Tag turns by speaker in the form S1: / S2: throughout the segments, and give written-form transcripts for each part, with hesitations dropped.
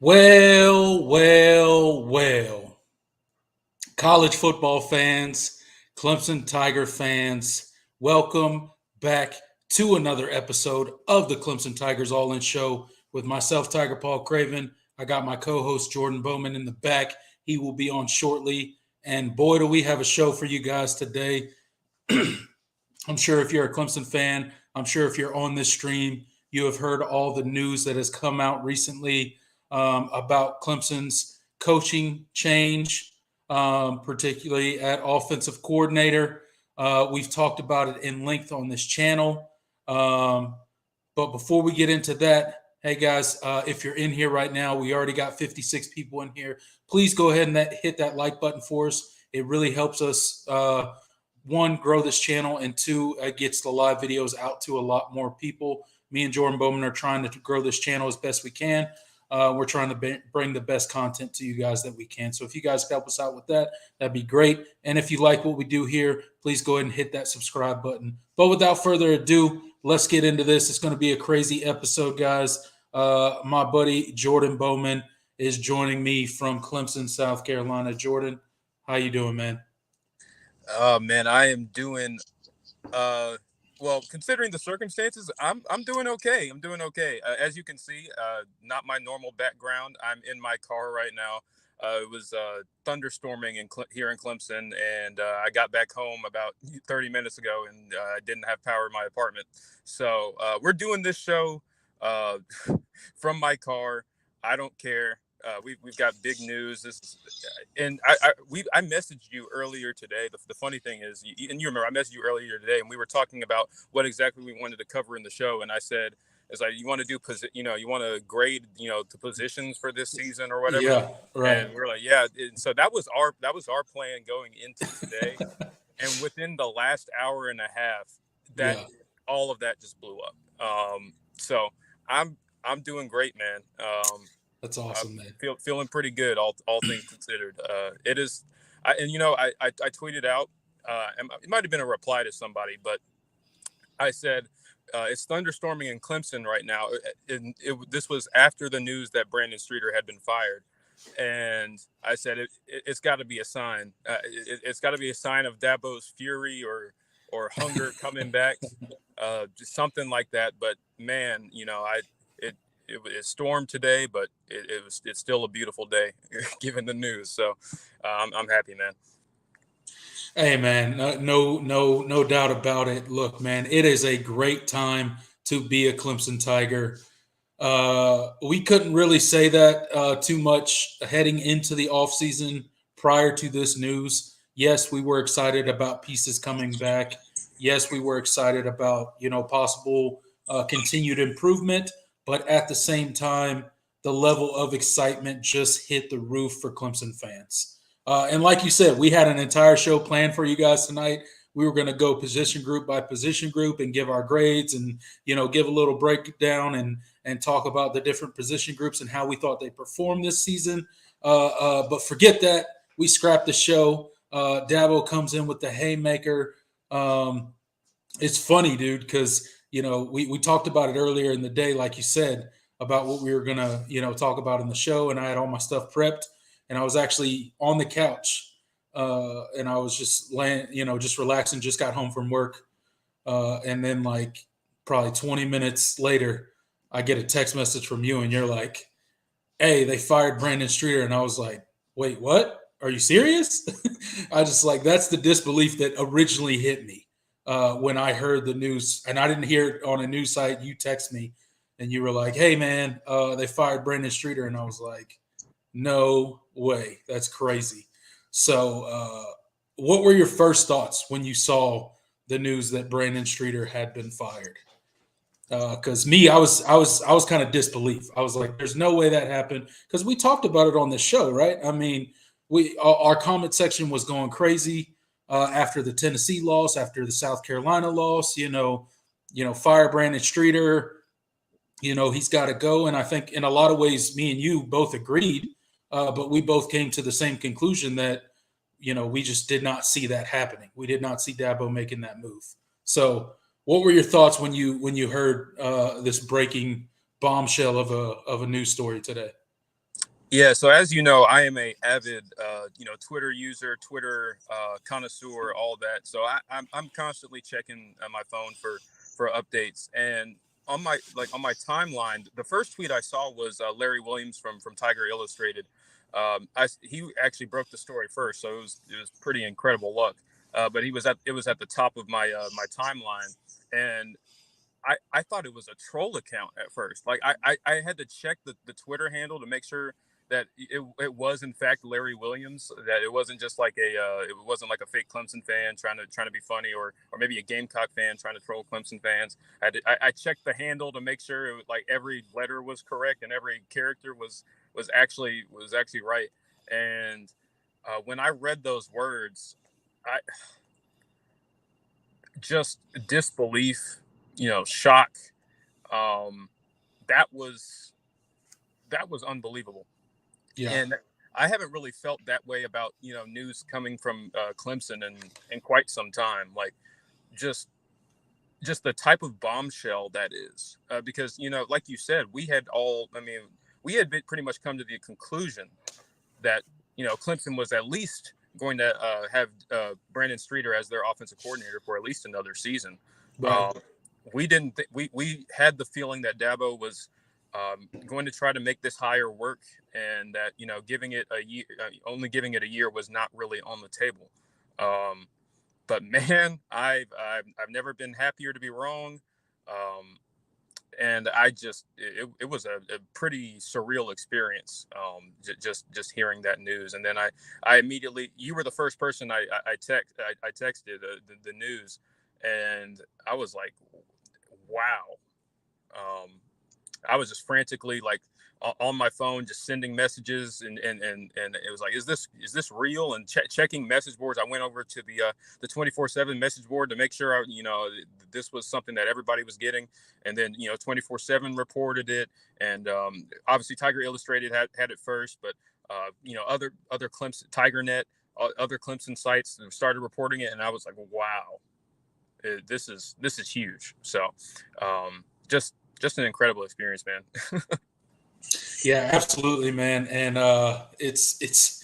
S1: Well. College football fans, Clemson Tiger fans, welcome back to another episode of the Clemson Tigers All In Show with myself, Tiger Paul Craven. I got my co-host Jordan Bowman in the back. He will be on shortly. And boy, do we have a show for you guys today. I'm sure if you're a Clemson fan, I'm sure if you're on this stream, you have heard all the news that has come out recently about Clemson's coaching change, particularly at offensive coordinator. We've talked about it in length on this channel. But before we get into that, hey guys, if you're in here right now, we already got 56 people in here. Please go ahead and hit that like button for us. It really helps us, one, grow this channel, and two, it gets the live videos out to a lot more people. Me and Jordan Bowman are trying to grow this channel as best we can. We're trying to bring the best content to you guys that we can. So if you guys help us out with that, that'd be great. And if you like what we do here, please go ahead and hit that subscribe button. But without further ado, let's get into this. It's going to be a crazy episode, guys. My buddy Jordan Bowman is joining me from Clemson, South Carolina. Jordan, how you doing, man?
S2: Oh man, I am doing well, considering the circumstances, I'm doing okay. I'm doing okay. As you can see, not my normal background. I'm in my car right now. It was thunderstorming here in Clemson, and I got back home about 30 minutes ago, and I didn't have power in my apartment. So we're doing this show from my car. I don't care. We've got big news. And I messaged you earlier today. The funny thing is, and you remember, I messaged you earlier today, and we were talking about what exactly we wanted to cover in the show. And I said, it's like, you want to do, you want to grade, the positions for this season or whatever.
S1: Yeah, right.
S2: And we're like, yeah. And so that was our plan going into today. And within the last hour and a half, all of that just blew up. So I'm doing great, man.
S1: That's awesome, man.
S2: Feeling pretty good, all things considered. It is, I tweeted out. It might have been a reply to somebody, but I said it's thunderstorming in Clemson right now. This was after the news that Brandon Streeter had been fired, and I said it's got to be a sign. It's got to be a sign of Dabo's fury or hunger coming back, just something like that. But man, it stormed today, but it's still a beautiful day given the news. So I'm happy, man.
S1: Hey, man, no doubt about it. Look, man, it is a great time to be a Clemson Tiger. We couldn't really say that too much heading into the offseason prior to this news. Yes, we were excited about pieces coming back. Yes, we were excited about, possible continued improvement. But at the same time, the level of excitement just hit the roof for Clemson fans. And like you said, we had an entire show planned for you guys tonight. We were going to go position group by position group and give our grades and, give a little breakdown and talk about the different position groups and how we thought they performed this season. But forget that. We scrapped the show. Dabo comes in with the haymaker. It's funny, dude, because – we talked about it earlier in the day, like you said, about what we were going to, talk about in the show. And I had all my stuff prepped. And I was actually on the couch and I was just laying, just relaxing, just got home from work. And then like probably 20 minutes later, I get a text message from you and you're like, hey, they fired Brandon Streeter. And I was like, wait, what? Are you serious? I just that's the disbelief that originally hit me. When I heard the news, and I didn't hear it on a news site, you text me and you were like, hey, man, they fired Brandon Streeter. And I was like, no way. That's crazy. So what were your first thoughts when you saw the news that Brandon Streeter had been fired? Because I was kind of disbelief. I was like, there's no way that happened. Because we talked about it on the show, right? I mean, our comment section was going crazy. After the Tennessee loss, after the South Carolina loss, fire Brandon Streeter, he's got to go. And I think in a lot of ways, me and you both agreed, but we both came to the same conclusion that, we just did not see that happening. We did not see Dabo making that move. So what were your thoughts when you heard this breaking bombshell of a news story today?
S2: Yeah, so as you know, I am a avid, Twitter user, Twitter connoisseur, all that. So I'm constantly checking my phone for updates. And on my timeline, the first tweet I saw was Larry Williams from Tiger Illustrated. He actually broke the story first, so it was pretty incredible luck. But it was at the top of my timeline, and I thought it was a troll account at first. Like I had to check the Twitter handle to make sure that it was in fact Larry Williams. That it wasn't just like it wasn't like a fake Clemson fan trying to be funny, or maybe a Gamecock fan trying to troll Clemson fans. I checked the handle to make sure it was like every letter was correct and every character was actually right. And when I read those words, I just disbelief, shock. Um, that was unbelievable,
S1: Yeah.
S2: and I haven't really felt that way about news coming from Clemson in quite some time. Like just just the type of bombshell that is, because like you said, we had pretty much come to the conclusion that Clemson was at least going to have Brandon Streeter as their offensive coordinator for at least another season.
S1: Right.
S2: Um, we didn't. We had the feeling that Dabo was going to try to make this hire work, and that giving it a year, only giving it a year, was not really on the table. Um, but man, I've never been happier to be wrong. Um, and it was a pretty surreal experience, just hearing that news. And then I immediately, you were the first person I texted the news, and I was like, wow. um, I was just frantically, like, on my phone, just sending messages, and it was like, is this real? And checking message boards. I went over to the 24/7 message board to make sure this was something that everybody was getting. And then 24/7 reported it, and obviously Tiger Illustrated had it first, but other Clemson, TigerNet, other Clemson sites started reporting it, and I was like, wow, this is huge. So just an incredible experience, man.
S1: Yeah, absolutely, man. And it's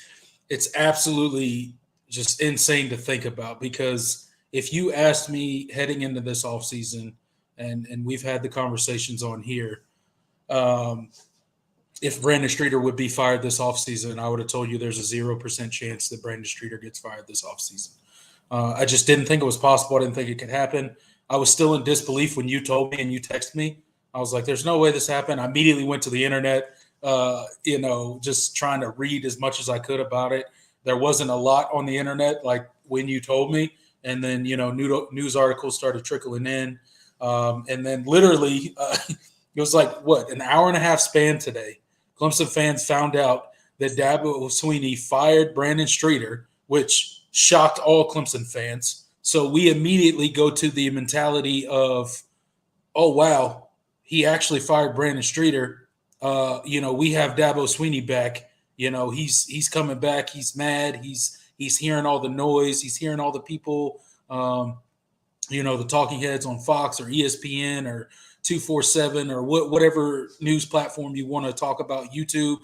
S1: absolutely just insane to think about, because if you asked me heading into this offseason, and we've had the conversations on here, um, if Brandon Streeter would be fired this offseason, I would have told you there's a 0% chance that Brandon Streeter gets fired this offseason. I just didn't think it was possible. I didn't think it could happen. I was still in disbelief when you told me and you texted me. I was like, there's no way this happened. I immediately went to the internet, just trying to read as much as I could about it. There wasn't a lot on the internet like when you told me. And then, news articles started trickling in. And then literally, it was like, what, an hour and a half span today. Clemson fans found out that Dabo Swinney fired Brandon Streeter, which shocked all Clemson fans. So we immediately go to the mentality of, oh, wow, he actually fired Brandon Streeter. We have Dabo Swinney back. He's coming back. He's mad. He's hearing all the noise. He's hearing all the people, the talking heads on Fox or ESPN or 247 or whatever news platform you want to talk about, YouTube,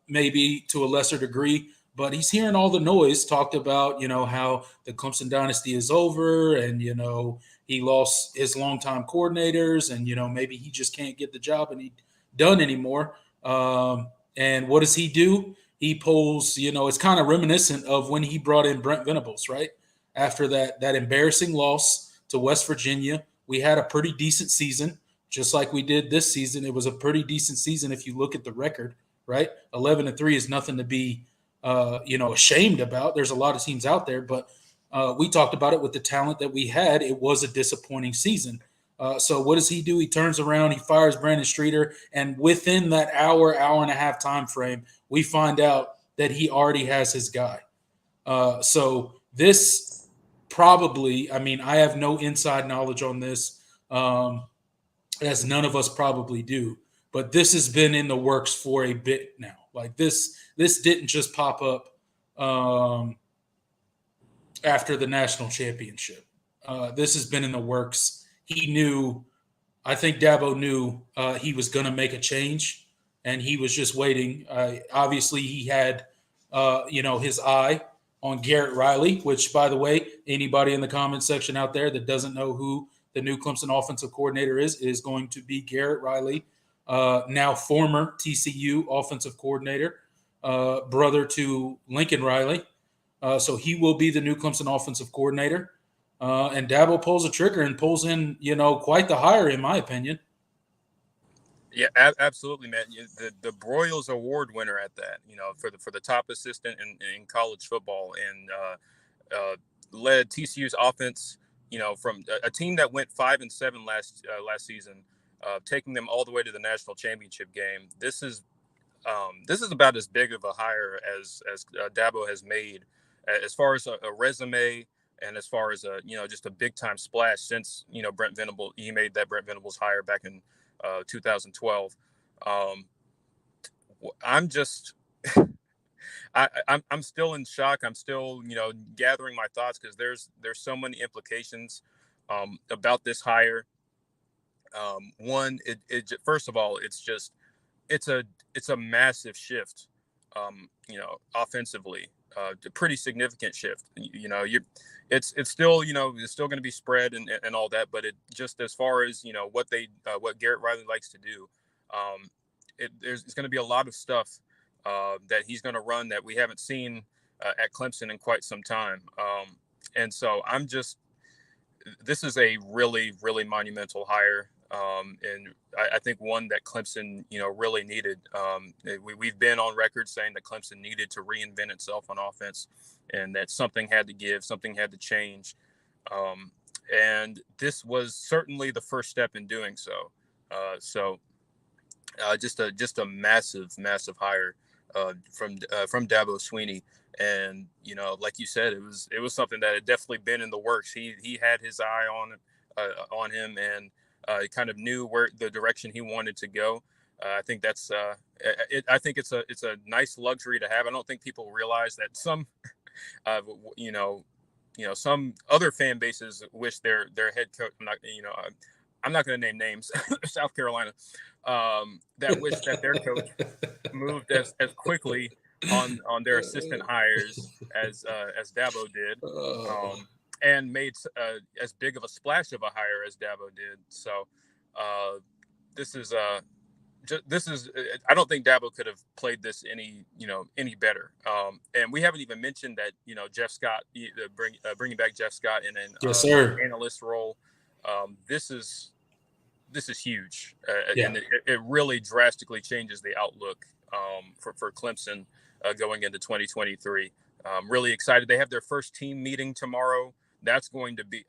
S1: maybe to a lesser degree. But he's hearing all the noise talked about, how the Clemson dynasty is over, and, he lost his longtime coordinators, and, maybe he just can't get the job done anymore. And what does he do? He pulls, it's kind of reminiscent of when he brought in Brent Venables, right? After that embarrassing loss to West Virginia, we had a pretty decent season, just like we did this season. It was a pretty decent season if you look at the record, right? 11-3 is nothing to be, ashamed about. There's a lot of teams out there, but we talked about it with the talent that we had. It was a disappointing season. So what does he do? He turns around, he fires Brandon Streeter, and within that hour and a half time frame, we find out that he already has his guy. So this probably, I have no inside knowledge on this, as none of us probably do, but this has been in the works for a bit now. Like this didn't just pop up after the national championship. This has been in the works. I think Dabo knew he was going to make a change. and he was just waiting. Obviously, he had his eye on Garrett Riley, which, by the way, anybody in the comment section out there that doesn't know who the new Clemson offensive coordinator is going to be Garrett Riley, now former TCU offensive coordinator, brother to Lincoln Riley. So he will be the new Clemson offensive coordinator. And Dabo pulls a trigger and pulls in, quite the hire, in my opinion.
S2: Yeah, absolutely, man. The Broyles Award winner at that, for the top assistant in college football, and led TCU's offense, from a team that went 5-7 last season, taking them all the way to the national championship game. This is about as big of a hire as Dabo has made, as far as a resume, and as far as just a big time splash since Brent Venable. He made that Brent Venables hire back in 2012. I'm just I'm still in shock. I'm still gathering my thoughts, because there's so many implications about this hire. One, first of all, it's a massive shift, offensively, a pretty significant shift. It's still it's still going to be spread and all that, but it just, as far as what Garrett Riley likes to do, it's going to be a lot of stuff that he's going to run that we haven't seen at Clemson in quite some time, and so this is a really, really monumental hire. And I think one that Clemson, really needed. We've been on record saying that Clemson needed to reinvent itself on offense, and that something had to give, something had to change. And this was certainly the first step in doing so. Just a massive, massive hire from Dabo Swinney. And like you said, it was something that had definitely been in the works. He had his eye on him, and kind of knew where the direction he wanted to go. I think that's I think it's a nice luxury to have. I don't think people realize that some some other fan bases wish their head coach, I'm not going to name names, South Carolina, that wish that their coach moved as quickly on their assistant hires as Dabo did. And made as big of a splash of a hire as Dabo did. So this is I don't think Dabo could have played this any better. And we haven't even mentioned that Jeff Scott, bringing back Jeff Scott in an
S1: yes, sir.
S2: analyst role. This is huge,
S1: Yeah.
S2: and it really drastically changes the outlook for Clemson going into 2023. Really excited. They have their first team meeting tomorrow. That's going to be,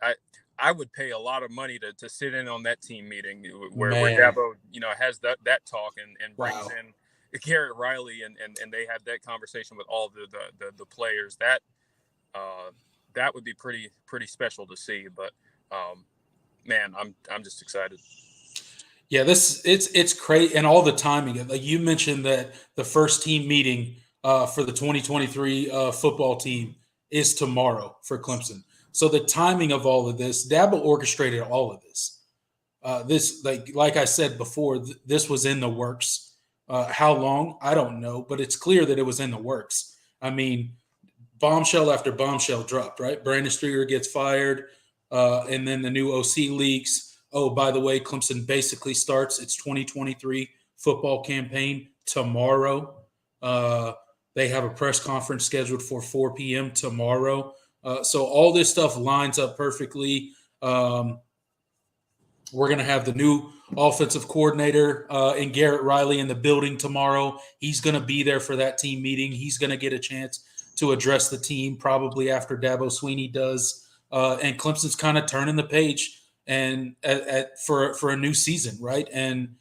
S2: I would pay a lot of money to sit in on that team meeting where Dabo, has that talk and brings in Garrett Riley, and they have that conversation with all the players. That would be pretty special to see. But man, I'm just excited.
S1: Yeah, it's crazy, and all the timing. Like you mentioned, that the first team meeting for the 2023 football team is tomorrow for Clemson. So the timing of all of this, Dabo orchestrated all of this. This, like I said before, this was in the works. How long? I don't know, but it's clear that it was in the works. I mean, bombshell after bombshell dropped, right? Brandon Streeter gets fired, and then the new OC leaks. Oh, by the way, Clemson basically starts its 2023 football campaign tomorrow. They have a press conference scheduled for 4 p.m. tomorrow. So all this stuff lines up perfectly. We're going to have the new offensive coordinator and Garrett Riley in the building tomorrow. He's going to be there for that team meeting. He's going to get a chance to address the team probably after Dabo Swinney does. And Clemson's kind of turning the page and for a new season, right? And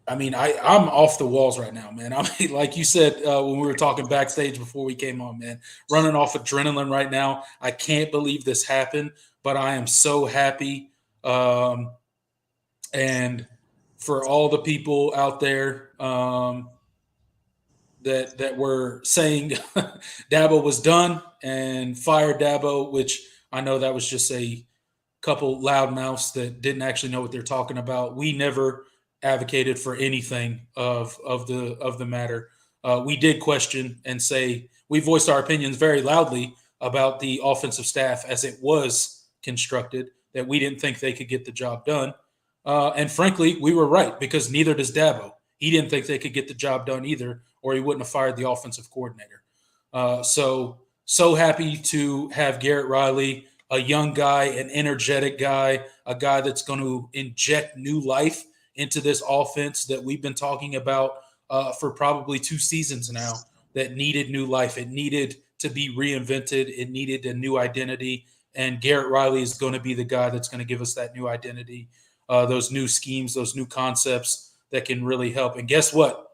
S1: I mean, I'm off the walls right now, man. I mean, like you said when we were talking backstage before we came on, man, running off adrenaline right now. I can't believe this happened, but I am so happy. And for all the people out there that were saying Dabo was done and fired Dabo, which I know that was just a couple loudmouths that didn't actually know what they're talking about. We never advocated for anything of the matter. We did question and say we voiced our opinions very loudly about the offensive staff as it was constructed, that we didn't think they could get the job done. And frankly, we were right, because neither does Dabo. He didn't think they could get the job done either, or he wouldn't have fired the offensive coordinator. So happy to have Garrett Riley, a young guy, an energetic guy, a guy that's going to inject new life into this offense that we've been talking about for probably 2 seasons now, that needed new life. It needed to be reinvented. It needed a new identity. And Garrett Riley is going to be the guy that's going to give us that new identity, those new schemes, those new concepts that can really help. And guess what?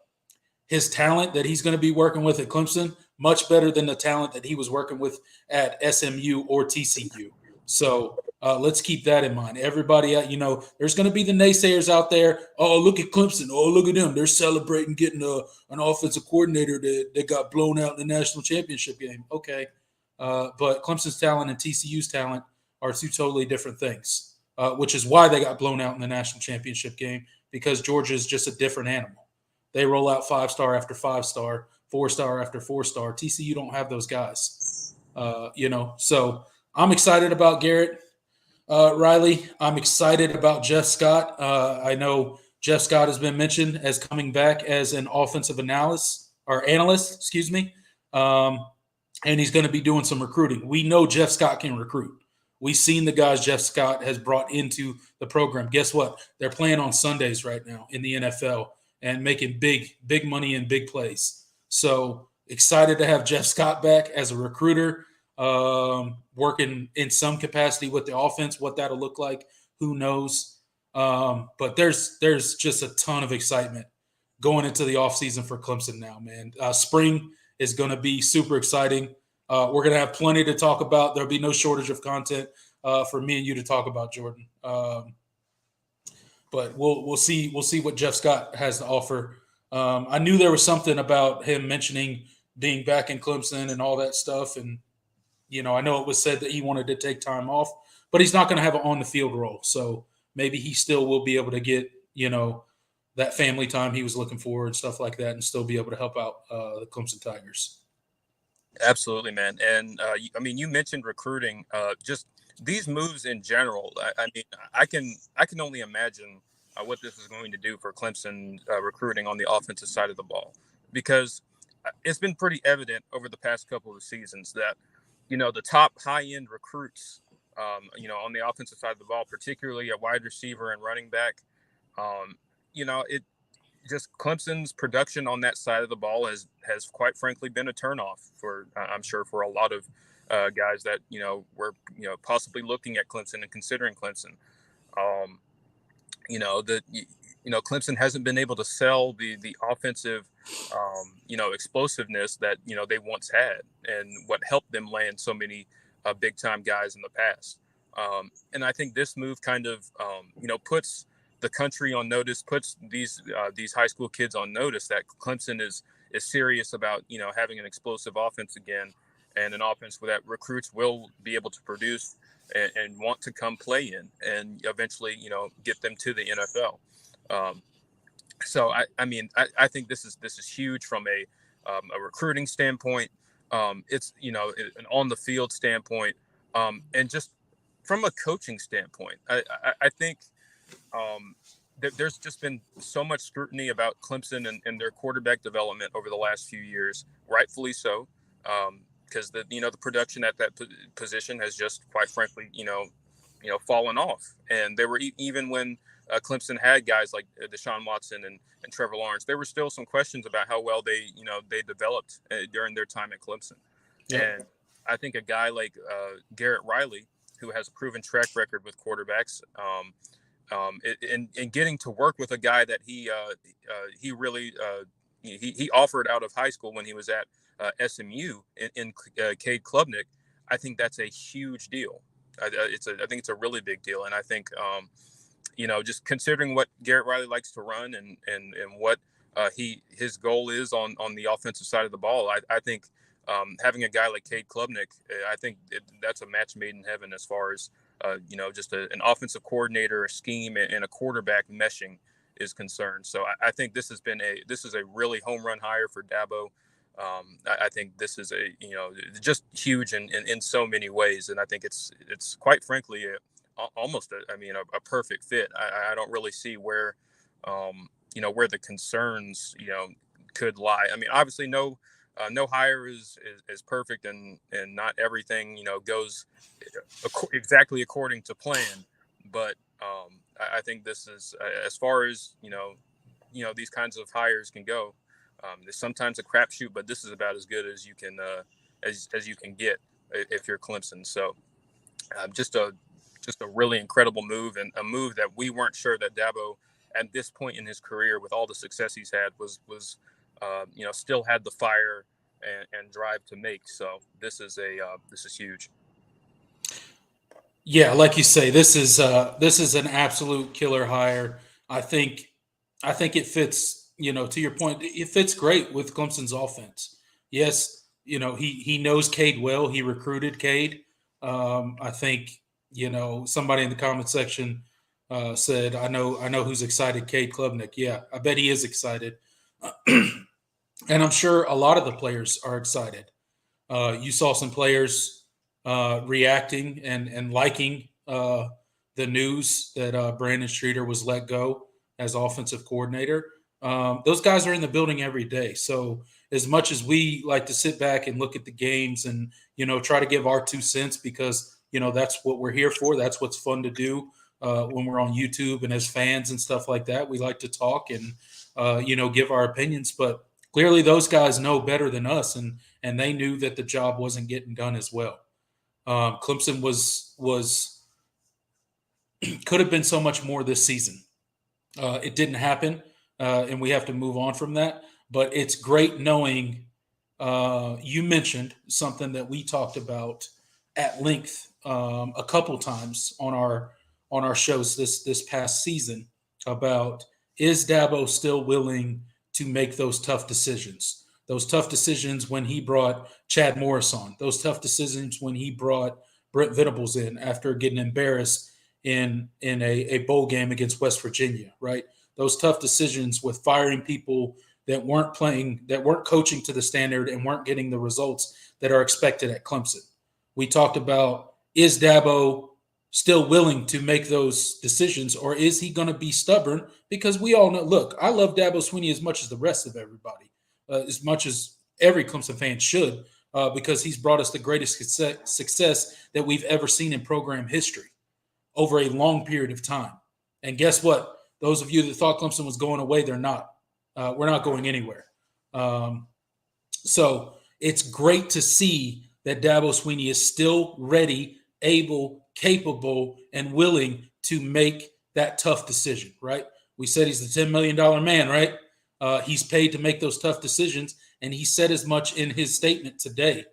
S1: His talent that he's going to be working with at Clemson, much better than the talent that he was working with at SMU or TCU. So let's keep that in mind. Everybody, there's going to be the naysayers out there. Oh, look at Clemson. Oh, look at them. They're celebrating getting an offensive coordinator that got blown out in the national championship game. Okay. But Clemson's talent and TCU's talent are two totally different things, which is why they got blown out in the national championship game, because Georgia is just a different animal. They roll out 5-star after 5-star, 4-star after 4-star. TCU don't have those guys, So I'm excited about Garrett Riley. I'm excited about Jeff Scott. I know Jeff Scott has been mentioned as coming back as an offensive analyst, and he's going to be doing some recruiting. We know Jeff Scott can recruit. We've seen the guys Jeff Scott has brought into the program. Guess what? They're playing on Sundays right now in the NFL and making big money and big plays. So excited to have Jeff Scott back as a recruiter, working in some capacity with the offense. What that'll look like, who knows? But there's just a ton of excitement going into the offseason for Clemson now, man. Spring is going to be super exciting. We're going to have plenty to talk about. There'll be no shortage of content for me and you to talk about, Jordan. But we'll see what Jeff Scott has to offer. I knew there was something about him mentioning being back in Clemson and all that stuff. And, I know it was said that he wanted to take time off, but he's not going to have an on-the-field role. So maybe he still will be able to get, that family time he was looking for and stuff like that, and still be able to help out the Clemson Tigers.
S2: Absolutely, man. And you mentioned recruiting. Just these moves in general. I can only imagine what this is going to do for Clemson recruiting on the offensive side of the ball, because it's been pretty evident over the past couple of seasons that the top high-end recruits, on the offensive side of the ball, particularly a wide receiver and running back, it just Clemson's production on that side of the ball has quite frankly been a turnoff for I'm sure for a lot of guys that were possibly looking at Clemson and considering Clemson. Clemson hasn't been able to sell the offensive explosiveness that they once had, and what helped them land so many big time guys in the past. And I think this move kind of puts the country on notice, puts these high school kids on notice that Clemson is serious about having an explosive offense again, and an offense that recruits will be able to produce and want to come play in, and eventually get them to the NFL. So I think this is huge from a recruiting standpoint. It's an on the field standpoint, and just from a coaching standpoint. I think. There's just been so much scrutiny about Clemson and their quarterback development over the last few years, rightfully so, because the production at that position has just, quite frankly, fallen off. And there were even when Clemson had guys like Deshaun Watson and Trevor Lawrence, there were still some questions about how well they developed during their time at Clemson. Yeah. And I think a guy like Garrett Riley, who has a proven track record with quarterbacks, and getting to work with a guy that he really offered out of high school when he was at SMU in Cade Klubnik, I think that's a huge deal. I think it's a really big deal, and I think just considering what Garrett Riley likes to run and what his goal is on the offensive side of the ball, I think having a guy like Cade Klubnik, I think that's a match made in heaven as far as just an offensive coordinator, a scheme, and a quarterback meshing is concerned. So I think this is a really home run hire for Dabo. I think this is just huge in so many ways, and I think it's quite frankly almost a perfect fit. I don't really see where where the concerns could lie. I mean, obviously no hire is perfect, and not everything goes exactly according to plan. But I think this is as far as these kinds of hires can go. There's sometimes a crapshoot, but this is about as good as you can as you can get if you're Clemson. So just a really incredible move, and a move that we weren't sure that Dabo at this point in his career, with all the success he's had, was still had the fire and drive to make. So this is huge.
S1: Yeah, like you say, this is an absolute killer hire. I think it fits. To your point, it fits great with Clemson's offense. Yes, he knows Cade well. He recruited Cade. I think somebody in the comment section said, "I know who's excited." Cade Klubnik. Yeah, I bet he is excited, and I'm sure a lot of the players are excited. You saw some players reacting and liking the news that Brandon Streeter was let go as offensive coordinator. Those guys are in the building every day. So as much as we like to sit back and look at the games and try to give our 2 cents, because that's what we're here for. That's what's fun to do when we're on YouTube and as fans and stuff like that. We like to talk and give our opinions, but clearly those guys know better than us, and they knew that the job wasn't getting done as well. Clemson was could have been so much more this season. It didn't happen, and we have to move on from that. But it's great knowing you mentioned something that we talked about at length a couple times on our shows this past season about, is Dabo still willing to make those tough decisions? Those tough decisions when he brought Chad Morris on. Those tough decisions when he brought Brent Venables in after getting embarrassed in a bowl game against West Virginia, right? Those tough decisions with firing people that weren't playing, that weren't coaching to the standard and weren't getting the results that are expected at Clemson. We talked about, is Dabo still willing to make those decisions, or is he going to be stubborn? Because we all know, look, I love Dabo Swinney as much as the rest of everybody, as much as every Clemson fan should, because he's brought us the greatest success that we've ever seen in program history over a long period of time. And guess what? Those of you that thought Clemson was going away, they're not. We're not going anywhere. So it's great to see that Dabo Swinney is still ready, able, capable, and willing to make that tough decision, right? We said he's the $10 million man, right? He's paid to make those tough decisions, and he said as much in his statement today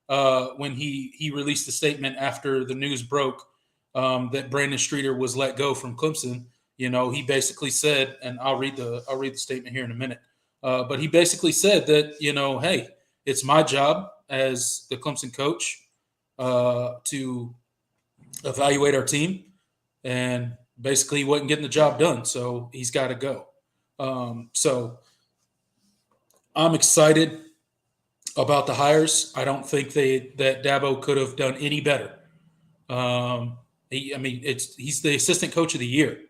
S1: when he released the statement after the news broke that Brandon Streeter was let go from Clemson. He basically said, and I'll read the statement here in a minute, but he basically said that, hey, it's my job as the Clemson coach to evaluate our team, and basically he wasn't getting the job done, so he's got to go. So I'm excited about the hires. I don't think that Dabo could have done any better. He's the assistant coach of the year.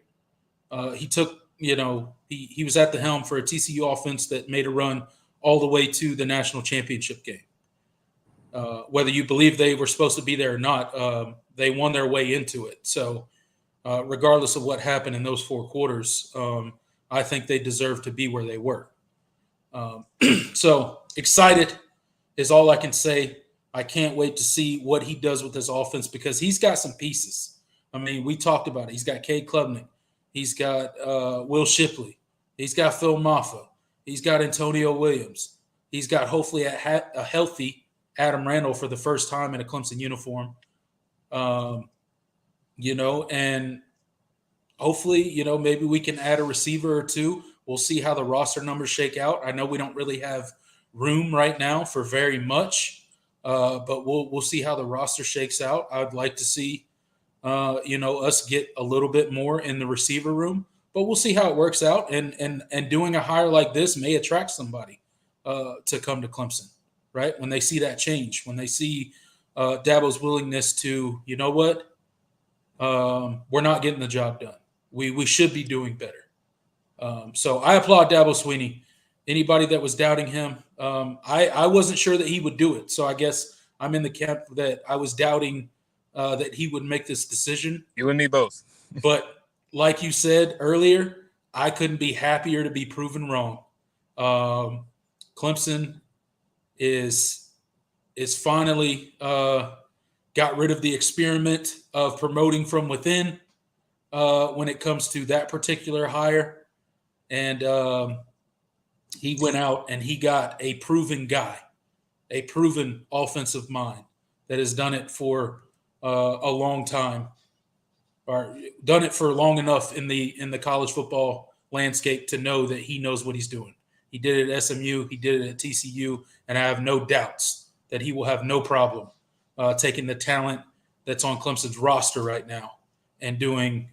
S1: He took, he was at the helm for a TCU offense that made a run all the way to the national championship game. Whether you believe they were supposed to be there or not, they won their way into it. So regardless of what happened in those 4 quarters, I think they deserve to be where they were. So excited is all I can say. I can't wait to see what he does with this offense, because he's got some pieces. I mean, we talked about it. He's got Cade Klubnik. He's got Will Shipley. He's got Phil Maffa. He's got Antonio Williams. He's got hopefully a healthy Adam Randall for the first time in a Clemson uniform. And hopefully, maybe we can add a receiver or two. We'll see how the roster numbers shake out. I know we don't really have room right now for very much, but we'll see how the roster shakes out. I'd like to see, us get a little bit more in the receiver room, but we'll see how it works out. And doing a hire like this may attract somebody to come to Clemson, right? When they see that change, when they see Dabo's willingness to, you know what, we're not getting the job done. We should be doing better. So I applaud Dabo Swinney. Anybody that was doubting him, I wasn't sure that he would do it. So I guess I'm in the camp that I was doubting that he would make this decision.
S2: You and me both.
S1: But like you said earlier, I couldn't be happier to be proven wrong. Clemson is finally got rid of the experiment of promoting from within when it comes to that particular hire. And he went out and he got a proven guy, a proven offensive mind that has done it for a long time, or done it for long enough in the college football landscape to know that he knows what he's doing. He did it at SMU, he did it at TCU, and I have no doubts that he will have no problem taking the talent that's on Clemson's roster right now and doing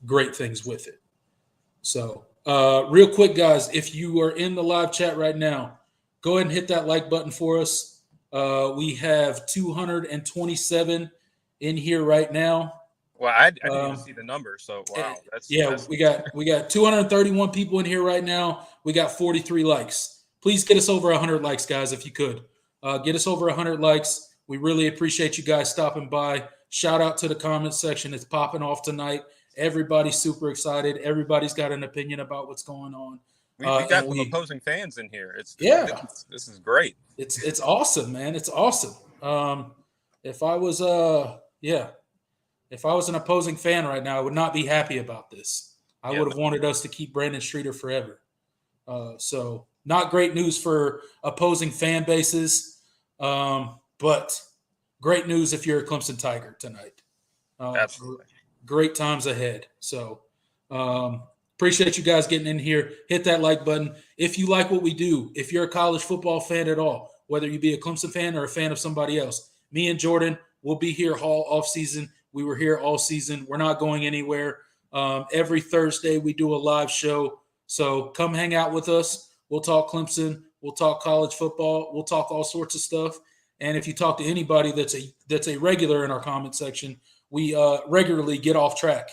S1: great things with it. So, real quick, guys, if you are in the live chat right now, go ahead and hit that like button for us. We have 227 in here right now.
S2: Well, I didn't even see the number, so wow. That's
S1: we got 231 people in here right now. We got 43 likes. Please get us over 100 likes, guys, if you could. Get us over 100 likes. We really appreciate you guys stopping by. Shout out to the comment section. It's popping off tonight. Everybody's super excited. Everybody's got an opinion about what's going on.
S2: We got some opposing fans in here. This is great.
S1: It's awesome, man. It's awesome. If I was an opposing fan right now, I would not be happy about this. I would have wanted us to keep Brandon Streeter forever. So not great news for opposing fan bases, but great news if you're a Clemson Tiger tonight.
S2: Absolutely.
S1: Great times ahead. So appreciate you guys getting in here. Hit that like button. If you like what we do, if you're a college football fan at all, whether you be a Clemson fan or a fan of somebody else, me and Jordan will be here all off season. We were here all season. We're not going anywhere. Every Thursday we do a live show. So come hang out with us. We'll talk Clemson. We'll talk college football. We'll talk all sorts of stuff. And if you talk to anybody that's a regular in our comment section, we regularly get off track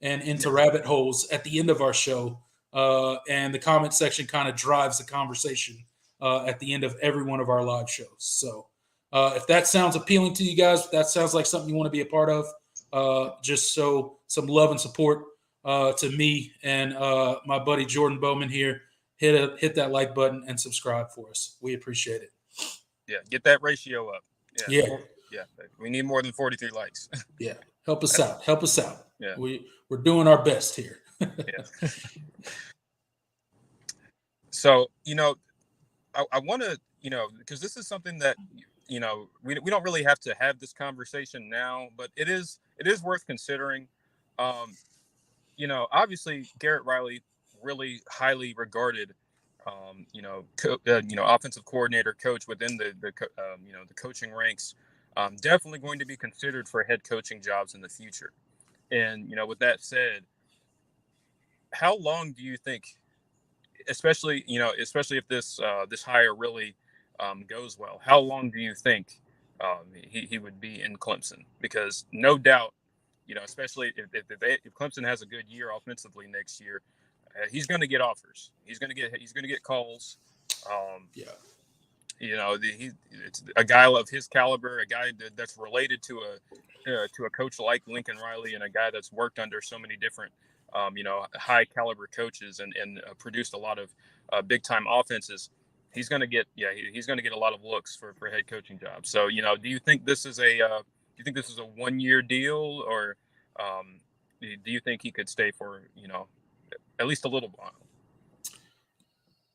S1: and into rabbit holes at the end of our show. And the comment section kind of drives the conversation at the end of every one of our live shows. So if that sounds appealing to you guys, if that sounds like something you want to be a part of, just show some love and support to me and my buddy Jordan Bowman here. Hit that like button and subscribe for us. We appreciate it.
S2: Yeah, get that ratio up.
S1: Yeah.
S2: We need more than 43 likes.
S1: Yeah, help us out. Help us out.
S2: Yeah,
S1: we're doing our best here.
S2: Yeah. So I want to because this is something that we don't really have to have this conversation now, but it is worth considering. Obviously Garrett Riley, really highly regarded, offensive coordinator, coach within the coaching ranks, definitely going to be considered for head coaching jobs in the future. And with that said, how long do you think, especially if this hire really goes well, how long do you think he would be in Clemson? Because no doubt, especially if Clemson has a good year offensively next year, he's going to get offers. He's going to get calls. It's a guy of his caliber, a guy that's related to a coach like Lincoln Riley, and a guy that's worked under so many different high caliber coaches and produced a lot of big time offenses. He's going to get a lot of looks for head coaching jobs. So do you think this is a 1 year deal, or do you think he could stay for at least a little while?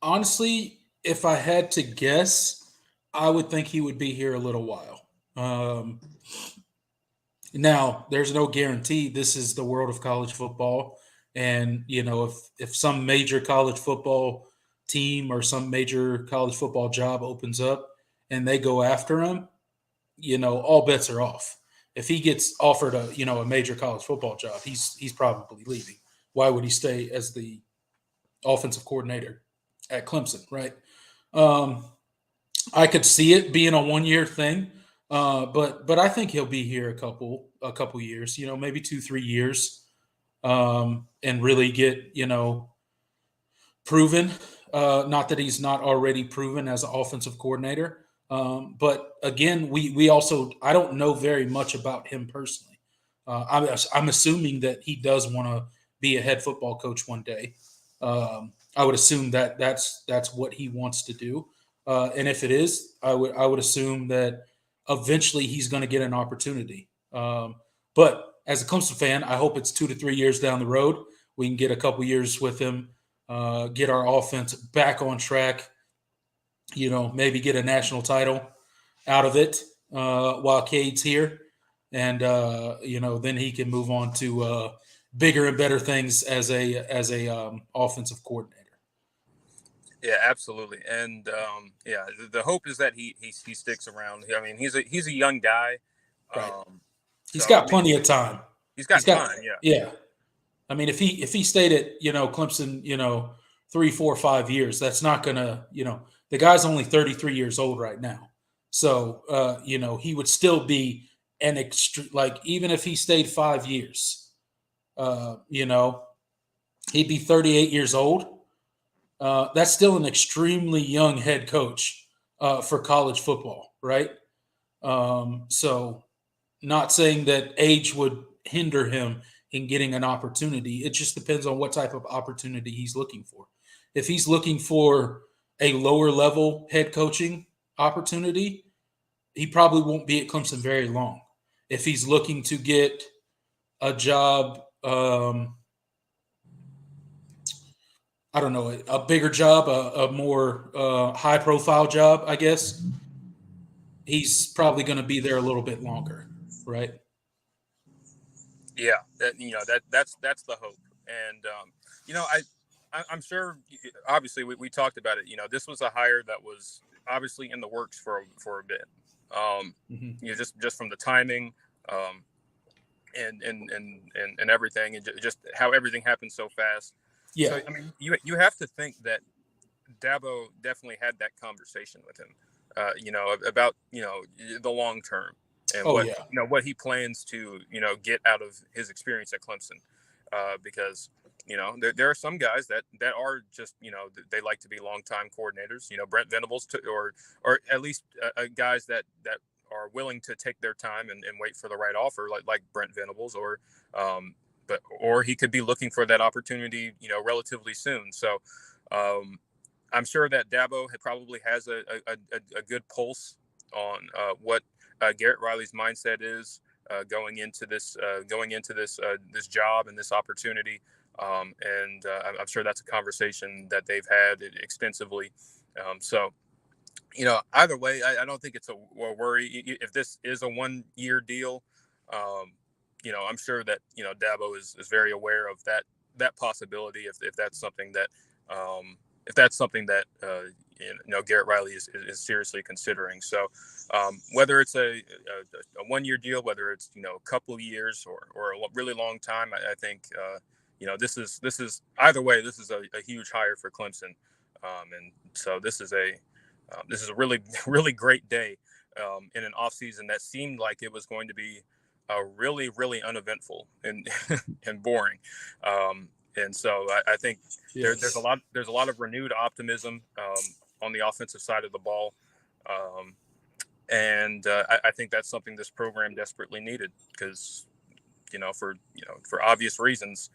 S1: Honestly, if I had to guess, I would think he would be here a little while. Now, there's no guarantee. This is the world of college football. And, if some major college football team or some major college football job opens up and they go after him, all bets are off. If he gets offered a major college football job, he's probably leaving. why would he stay as the offensive coordinator at Clemson, right? Um, I could see it being a 1 year thing, but I think he'll be here a couple years, maybe 2 3 years, and really get proven. Not that he's not already proven as an offensive coordinator, but again, we also I don't know very much about him personally. I'm assuming that he does want to be a head football coach one day. I would assume that that's what he wants to do, and if it is, I would assume that eventually he's going to get an opportunity. But as a Clemson fan, I hope it's 2 to 3 years down the road. We can get a couple years with him, get our offense back on track. Maybe get a national title out of it while Cade's here, and then he can move on to bigger and better things as a offensive coordinator.
S2: Yeah, absolutely. And yeah, the hope is that he sticks around. I mean, he's a young guy.
S1: Right. He's
S2: So I
S1: got
S2: mean,
S1: plenty of time.
S2: he's
S1: He's
S2: got
S1: got
S2: time. Yeah.
S1: yeah. I mean, if he stayed at Clemson, 3 4 5 years, that's not gonna the guy's only 33 years old right now, so he would still be an extreme, like, even if he stayed 5 years, uh, you know he'd be 38 years old. That's still an extremely young head coach for college football, right? So not saying that age would hinder him in getting an opportunity. It just depends on what type of opportunity he's looking for. If he's looking for a lower level head coaching opportunity, he probably won't be at Clemson very long. If he's looking to get a job, I don't know, a bigger job, a more high profile job, I guess, he's probably going to be there a little bit longer, right?
S2: Yeah, that's the hope. And I'm sure. Obviously, we talked about it. This was a hire that was obviously in the works for a bit.
S1: Mm-hmm.
S2: Just from the timing, um, and everything, and just how everything happened so fast.
S1: Yeah.
S2: So I mean, you have to think that Dabo definitely had that conversation with him, about the long term and
S1: Oh
S2: what
S1: yeah.
S2: what he plans to get out of his experience at Clemson, because there are some guys that are just they like to be longtime coordinators. Brent Venables or at least guys that are willing to take their time and wait for the right offer, like Brent Venables, or he could be looking for that opportunity relatively soon. So. I'm sure that Dabo probably has a good pulse on what Garrett Riley's mindset is going into this job and this opportunity, and I'm sure that's a conversation that they've had extensively. So either way, I don't think it's a worry if this is a 1 year deal. I'm sure that Dabo is very aware of that possibility if that's something that. If that's something that Garrett Riley is seriously considering. So whether it's a 1 year deal, whether it's a couple of years or a really long time, I think this is either way. This is a huge hire for Clemson, and so this is a really really great day in an offseason that seemed like it was going to be really really uneventful and and boring. And so I think there's
S1: Yes.
S2: a lot of renewed optimism on the offensive side of the ball, and I think that's something this program desperately needed because for obvious reasons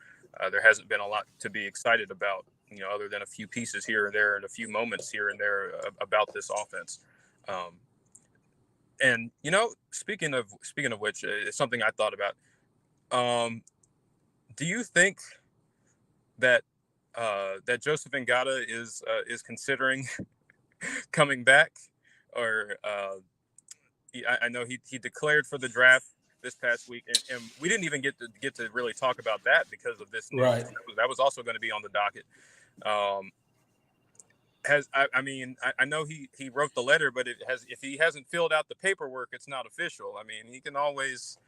S2: there hasn't been a lot to be excited about other than a few pieces here and there and a few moments here and there about this offense. And speaking of which, it's something I thought about. Do you think that that Joseph Ngata is considering coming back, or I know he declared for the draft this past week, and we didn't even get to really talk about that because of this news.
S1: Right.
S2: That was also going to be on the docket. I know he wrote the letter, but if he hasn't filled out the paperwork, it's not official. I mean, he can always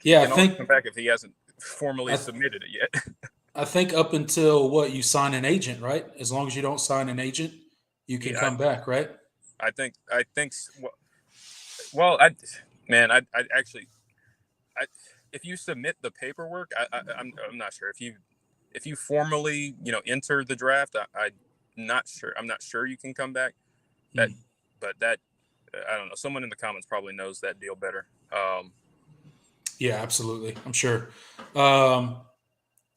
S1: Yeah, I
S2: come
S1: think
S2: back if he hasn't formally
S1: I, th-
S2: submitted it yet.
S1: I think up until what you sign an agent, right? As long as you don't sign an agent, you can
S2: Yeah,
S1: come back, right?
S2: well, I actually, I if you submit the paperwork, I'm not sure if you formally enter the draft. I'm not sure you can come back. That,
S1: Mm.
S2: but that I don't know. Someone in the comments probably knows that deal better.
S1: Yeah, absolutely. I'm sure. Um,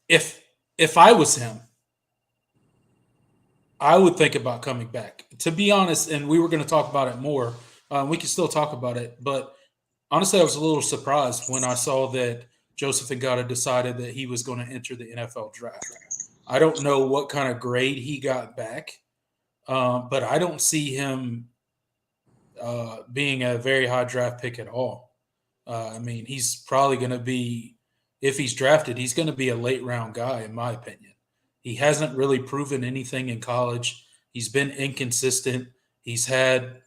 S1: if if I was him, I would think about coming back. To be honest, and we were going to talk about it more. We can still talk about it, but honestly, I was a little surprised when I saw that Joseph Ngata decided that he was going to enter the NFL draft. I don't know what kind of grade he got back, but I don't see him being a very high draft pick at all. I mean, he's probably going to be, if he's drafted, he's going to be a late round guy, in my opinion. He hasn't really proven anything in college. He's been inconsistent. He's had,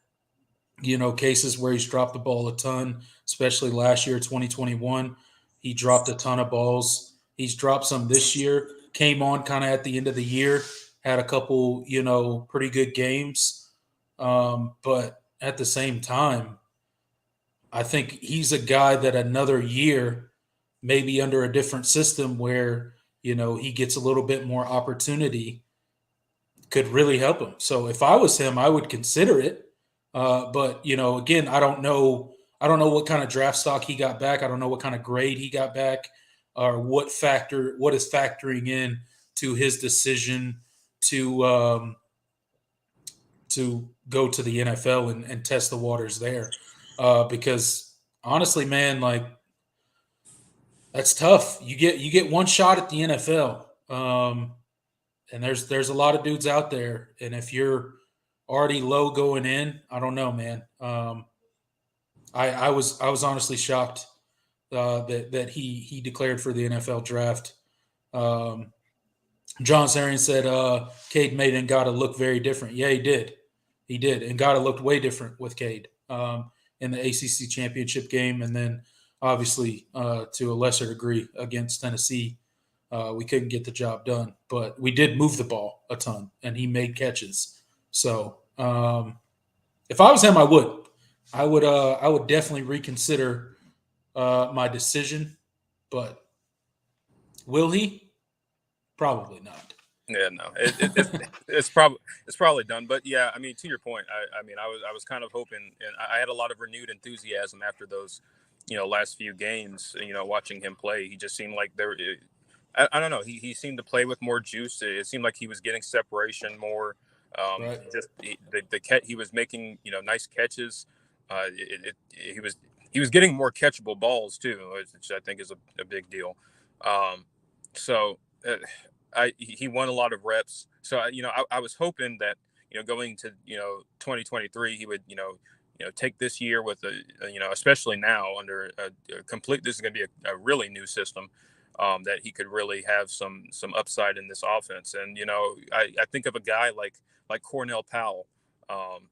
S1: cases where he's dropped the ball a ton, especially last year, 2021. He dropped a ton of balls. He's dropped some this year, came on kind of at the end of the year, had a couple, pretty good games. But at the same time, I think he's a guy that another year, maybe under a different system where, he gets a little bit more opportunity, could really help him. So if I was him, I would consider it. But again, I don't know. I don't know what kind of draft stock he got back. I don't know what kind of grade he got back, or what is factoring in to his decision to go to the NFL and test the waters there. Because honestly, man, like that's tough. You get one shot at the NFL. And there's a lot of dudes out there, and if you're already low going in, I don't know, man. I was honestly shocked that he declared for the NFL draft. Um, John Sarian said Cade made Ngata look very different. Yeah, he did. Ngata looked way different with Cade in the ACC championship game, and then obviously to a lesser degree against Tennessee. We couldn't get the job done, but we did move the ball a ton, and he made catches. So if I was him, I would. I would definitely reconsider my decision, but will he? Probably not.
S2: Yeah, no, it's probably done. But yeah, I mean, to your point, I mean, I was kind of hoping, and I had a lot of renewed enthusiasm after those, last few games. Watching him play, he just seemed like there. I don't know. He seemed to play with more juice. It seemed like he was getting separation more.
S1: Right.
S2: Just the catch, he was making nice catches. He was getting more catchable balls too, which I think is a big deal. Um, so he won a lot of reps. So I was hoping that going to 2023 he would take this year with especially now under a complete, this is going to be a really new system, that he could really have some upside in this offense. And I think of a guy like Cornell Powell. Um,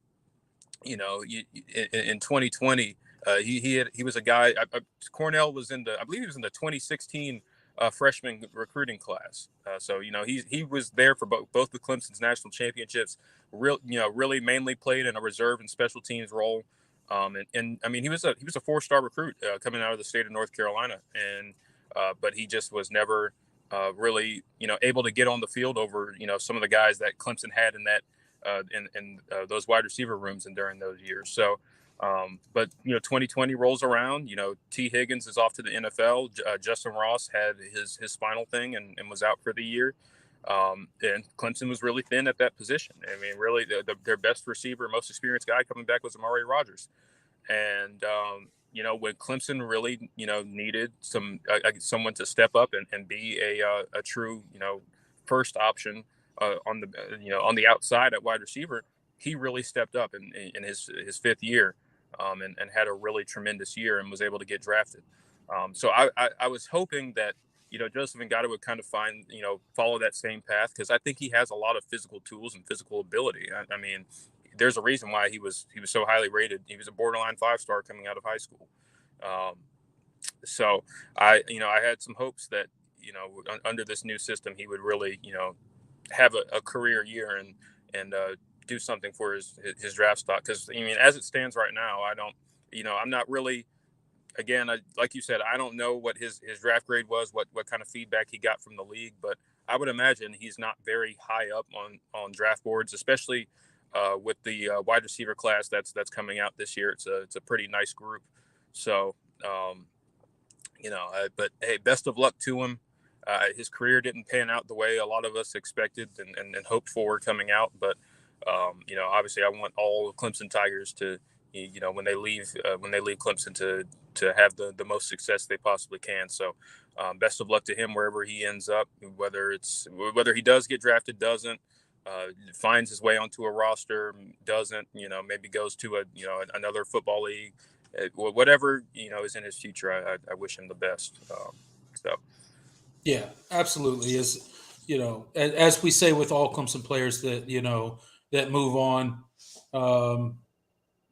S2: in 2020, he was a guy. Cornell was in the, I believe he was in the 2016 freshman recruiting class. So he was there for both the Clemson's national championships. Really mainly played in a reserve and special teams role. And I mean he was a 4-star recruit coming out of the state of North Carolina, and but he just was never really able to get on the field over some of the guys that Clemson had in that in those wide receiver rooms and during those years. So, but 2020 rolls around. T. Higgins is off to the NFL. Justin Ross had his spinal thing and was out for the year. And Clemson was really thin at that position. I mean, really, their best receiver, most experienced guy coming back was Amari Rogers. And when Clemson really needed someone to step up and be a true first option on the on the outside at wide receiver, he really stepped up in his fifth year, and had a really tremendous year and was able to get drafted. So I was hoping that Joseph Ngata would kind of follow that same path, because I think he has a lot of physical tools and physical ability. I mean, there's a reason why he was so highly rated. He was a borderline 5-star coming out of high school. Um, So I had some hopes that under this new system he would really have a career year and do something for his draft stock. Because I mean, as it stands right now, I don't, I'm not really. Again, like you said, I don't know what his draft grade was, what kind of feedback he got from the league, but I would imagine he's not very high up on draft boards, especially with the wide receiver class that's coming out this year. It's a pretty nice group. So, but hey, best of luck to him. His career didn't pan out the way a lot of us expected and hoped for coming out, but obviously, I want all Clemson Tigers to, when they leave Clemson to have the most success they possibly can. So, best of luck to him wherever he ends up. Whether he does get drafted, doesn't, finds his way onto a roster, doesn't, maybe goes to another football league, whatever is in his future. I wish him the best. So.
S1: Yeah, absolutely. As we say with all Clemson players that that move on, um,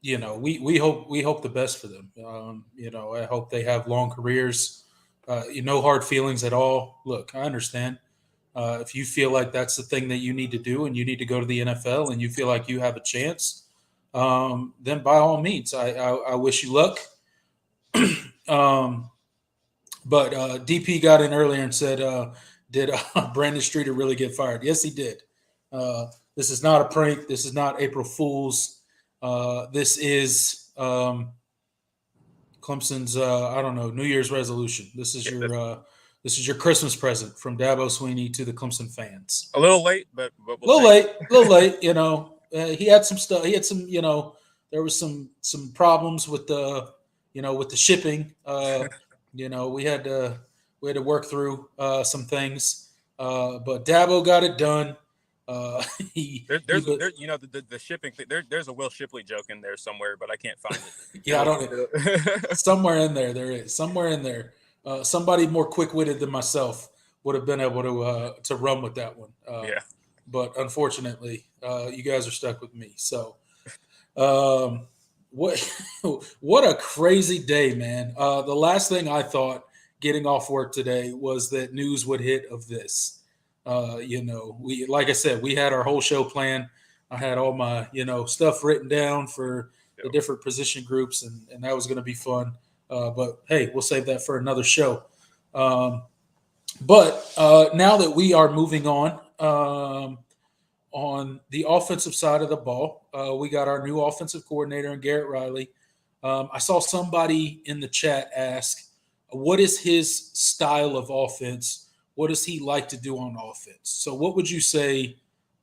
S1: we hope the best for them. I hope they have long careers. No hard feelings at all. Look, I understand. If you feel like that's the thing that you need to do, and you need to go to the NFL, and you feel like you have a chance, then by all means, I wish you luck. um, but DP got in earlier and said, "Did Brandon Streeter really get fired?" Yes, he did. This is not a prank. This is not April Fool's. This is Clemson's. I don't know, New Year's resolution. This is your Christmas present from Dabo Sweeney to the Clemson fans.
S2: A little late, but
S1: A
S2: we'll
S1: little
S2: take
S1: late, a little late. He had some stuff. He had some. There was some problems with the with the shipping. We had to work through some things, but Dabo got it done. Uh, he
S2: it.
S1: he,
S2: The shipping thing. There's a Will Shipley joke in there somewhere, but I can't find it.
S1: yeah, I don't. Somewhere in there, there is somewhere in there. Somebody more quick witted than myself would have been able to run with that one.
S2: Yeah.
S1: But unfortunately, you guys are stuck with me. So, um, what what a crazy day, man! The last thing I thought getting off work today was that news would hit of this. We like I said, we had our whole show planned. I had all my stuff written down for the different position groups, and that was going to be fun. But hey, we'll save that for another show. But now that we are moving on the offensive side of the ball, we got our new offensive coordinator in Garrett Riley. I saw somebody in the chat ask, what is his style of offense? What does he like to do on offense? So what would you say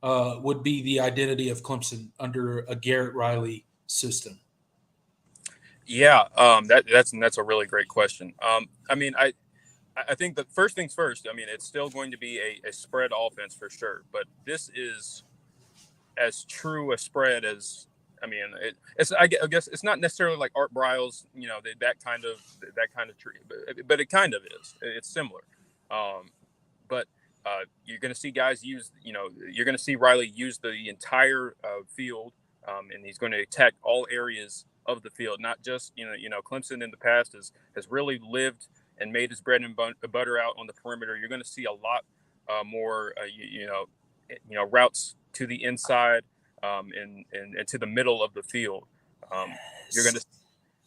S1: would be the identity of Clemson under a Garrett Riley system?
S2: Yeah, that's a really great question. I mean, I think the first things first. I mean, it's still going to be a spread offense for sure, but this is as true a spread as. I mean, I guess it's not necessarily like Art Briles, that kind of tree, but it kind of is. It's similar, but you're going to see guys you're going to see Riley use the entire field, and he's going to attack all areas of the field, not just Clemson in the past has really lived and made his bread and butter out on the perimeter. You're going to see a lot more routes to the inside, and to the middle of the field. You're going to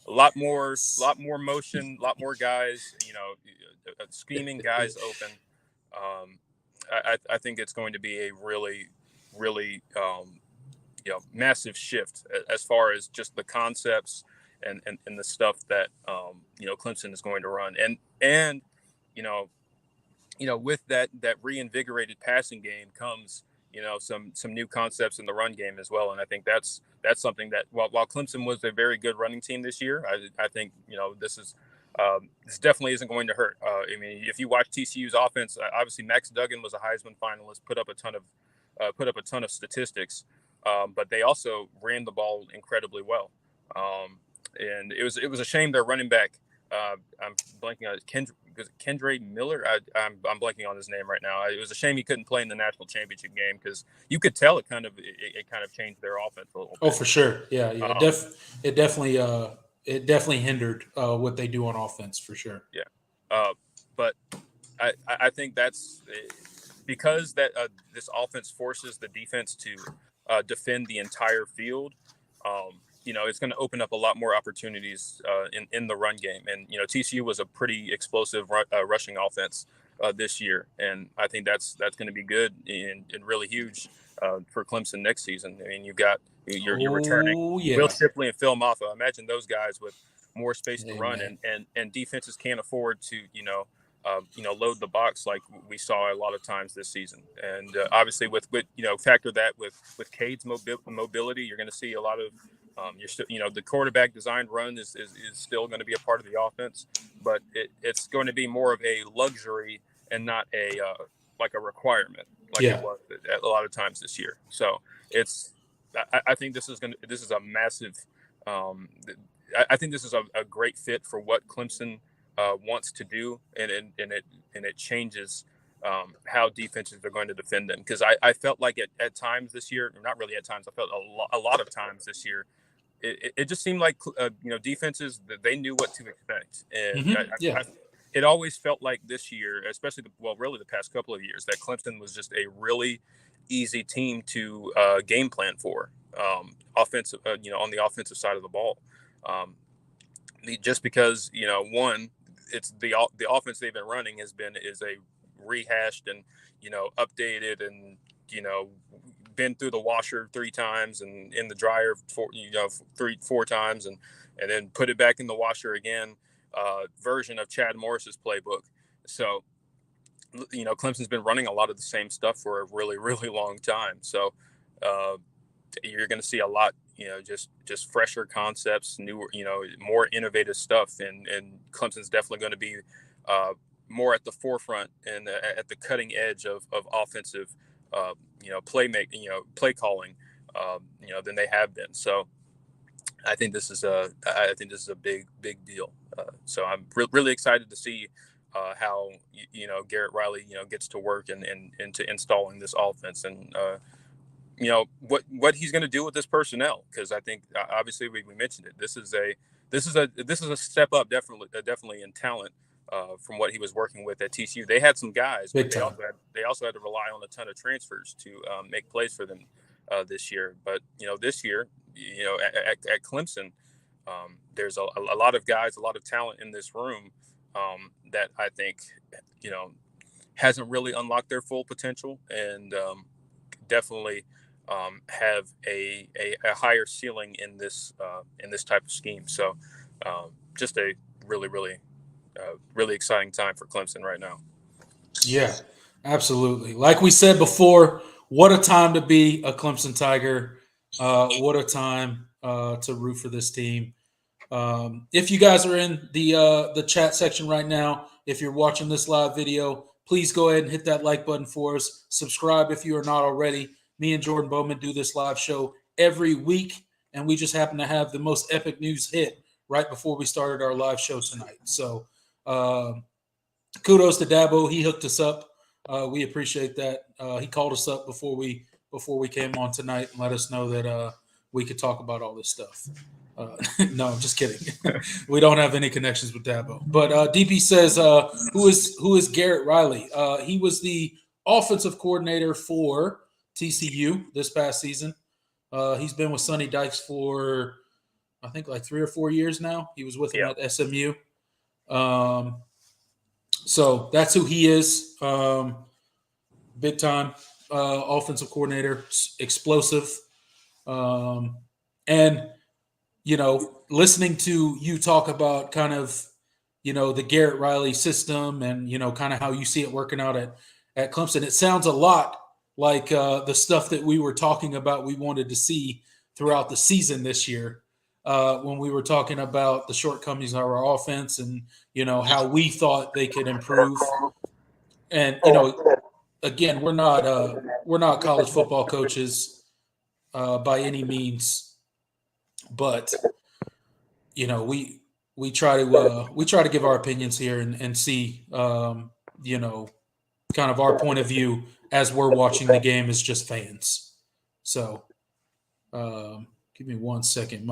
S2: a lot more motion, a lot more guys, scheming guys open. I think it's going to be a really, really massive shift as far as just the concepts and the stuff that Clemson is going to run, and with that reinvigorated passing game comes some new concepts in the run game as well. And I think that's something that while Clemson was a very good running team this year, I think this definitely isn't going to hurt. I mean, if you watch TCU's offense, obviously Max Duggan was a Heisman finalist, put up a ton of statistics, but they also ran the ball incredibly well. And it was a shame their running back. I'm blanking on Kendre Miller. I'm blanking on his name right now. It was a shame he couldn't play in the national championship game because you could tell it kind of changed their offense a little bit.
S1: Oh, for sure. Yeah. It definitely it definitely hindered what they do on offense for sure.
S2: Yeah. But I think that's because that this offense forces the defense to defend the entire field. It's going to open up a lot more opportunities in the run game. And TCU was a pretty explosive rushing offense this year, and I think that's going to be good and really huge for Clemson next season. I mean, you're returning
S1: yeah.
S2: Will Shipley and Phil Maffa. Imagine those guys with more space to run,
S1: man.
S2: and defenses can't afford to load the box like we saw a lot of times this season. And obviously with factor that with Cade's mobility, you're going to see a lot of the quarterback designed run is still going to be a part of the offense, but it's going to be more of a luxury and not a like a requirement it was a lot of times this year. So I think this is a massive I think this is a great fit for what Clemson wants to do, and it changes how defenses are going to defend them. Because I felt like at times this year, not really at times, I felt a lot of times this year, it just seemed like defenses that they knew what to expect, and it always felt like this year, especially really the past couple of years, that Clemson was just a really easy team to game plan for offensive, on the offensive side of the ball. Just because one, it's the offense they've been running is a rehashed and updated and been through the washer 3 times and in the dryer 4 times and then put it back in the washer again version of Chad Morris's playbook. So Clemson's been running a lot of the same stuff for a really, really long time. So you're going to see a lot, just fresher concepts, newer, more innovative stuff. And Clemson's definitely going to be more at the forefront and at the cutting edge of offensive, play calling, than they have been. So I think this is a big deal. So I'm really excited to see how Garrett Riley gets to work and into installing this offense and what he's going to do with this personnel, because I think obviously we mentioned it. This is a step up definitely in talent from what he was working with at TCU. They had some guys, but they also had to rely on a ton of transfers to make plays for them this year. But this year, at Clemson, there's a lot of guys, a lot of talent in this room that I think hasn't really unlocked their full potential, and definitely have a higher ceiling in this type of scheme. So just a really exciting time for Clemson right now.
S1: Yeah, absolutely. Like we said before, what a time to be a Clemson Tiger. What a time to root for this team. If you guys are in the chat section right now, if you're watching this live video, please go ahead and hit that like button for us. Subscribe if you are not already. Me and Jordan Bowman do this live show every week, and we just happen to have the most epic news hit right before we started our live show tonight. So kudos to Dabo. He hooked us up. We appreciate that. He called us up before we came on tonight and let us know that we could talk about all this stuff. No, I'm just kidding. We don't have any connections with Dabo. But DP says, who is Garrett Riley? He was the offensive coordinator for TCU this past season. He's been with Sonny Dykes for, I think, like 3 or 4 years now. He was with him at SMU. So that's who he is. Big time offensive coordinator, explosive. And listening to you talk about kind of, the Garrett Riley system and, kind of how you see it working out at Clemson, it sounds a lot like the stuff that we were talking about we wanted to see throughout the season this year when we were talking about the shortcomings of our offense and, how we thought they could improve. And, again, we're not college football coaches by any means, but we try to give our opinions here and see kind of our point of view as we're watching the game as just fans. So give me 1 second.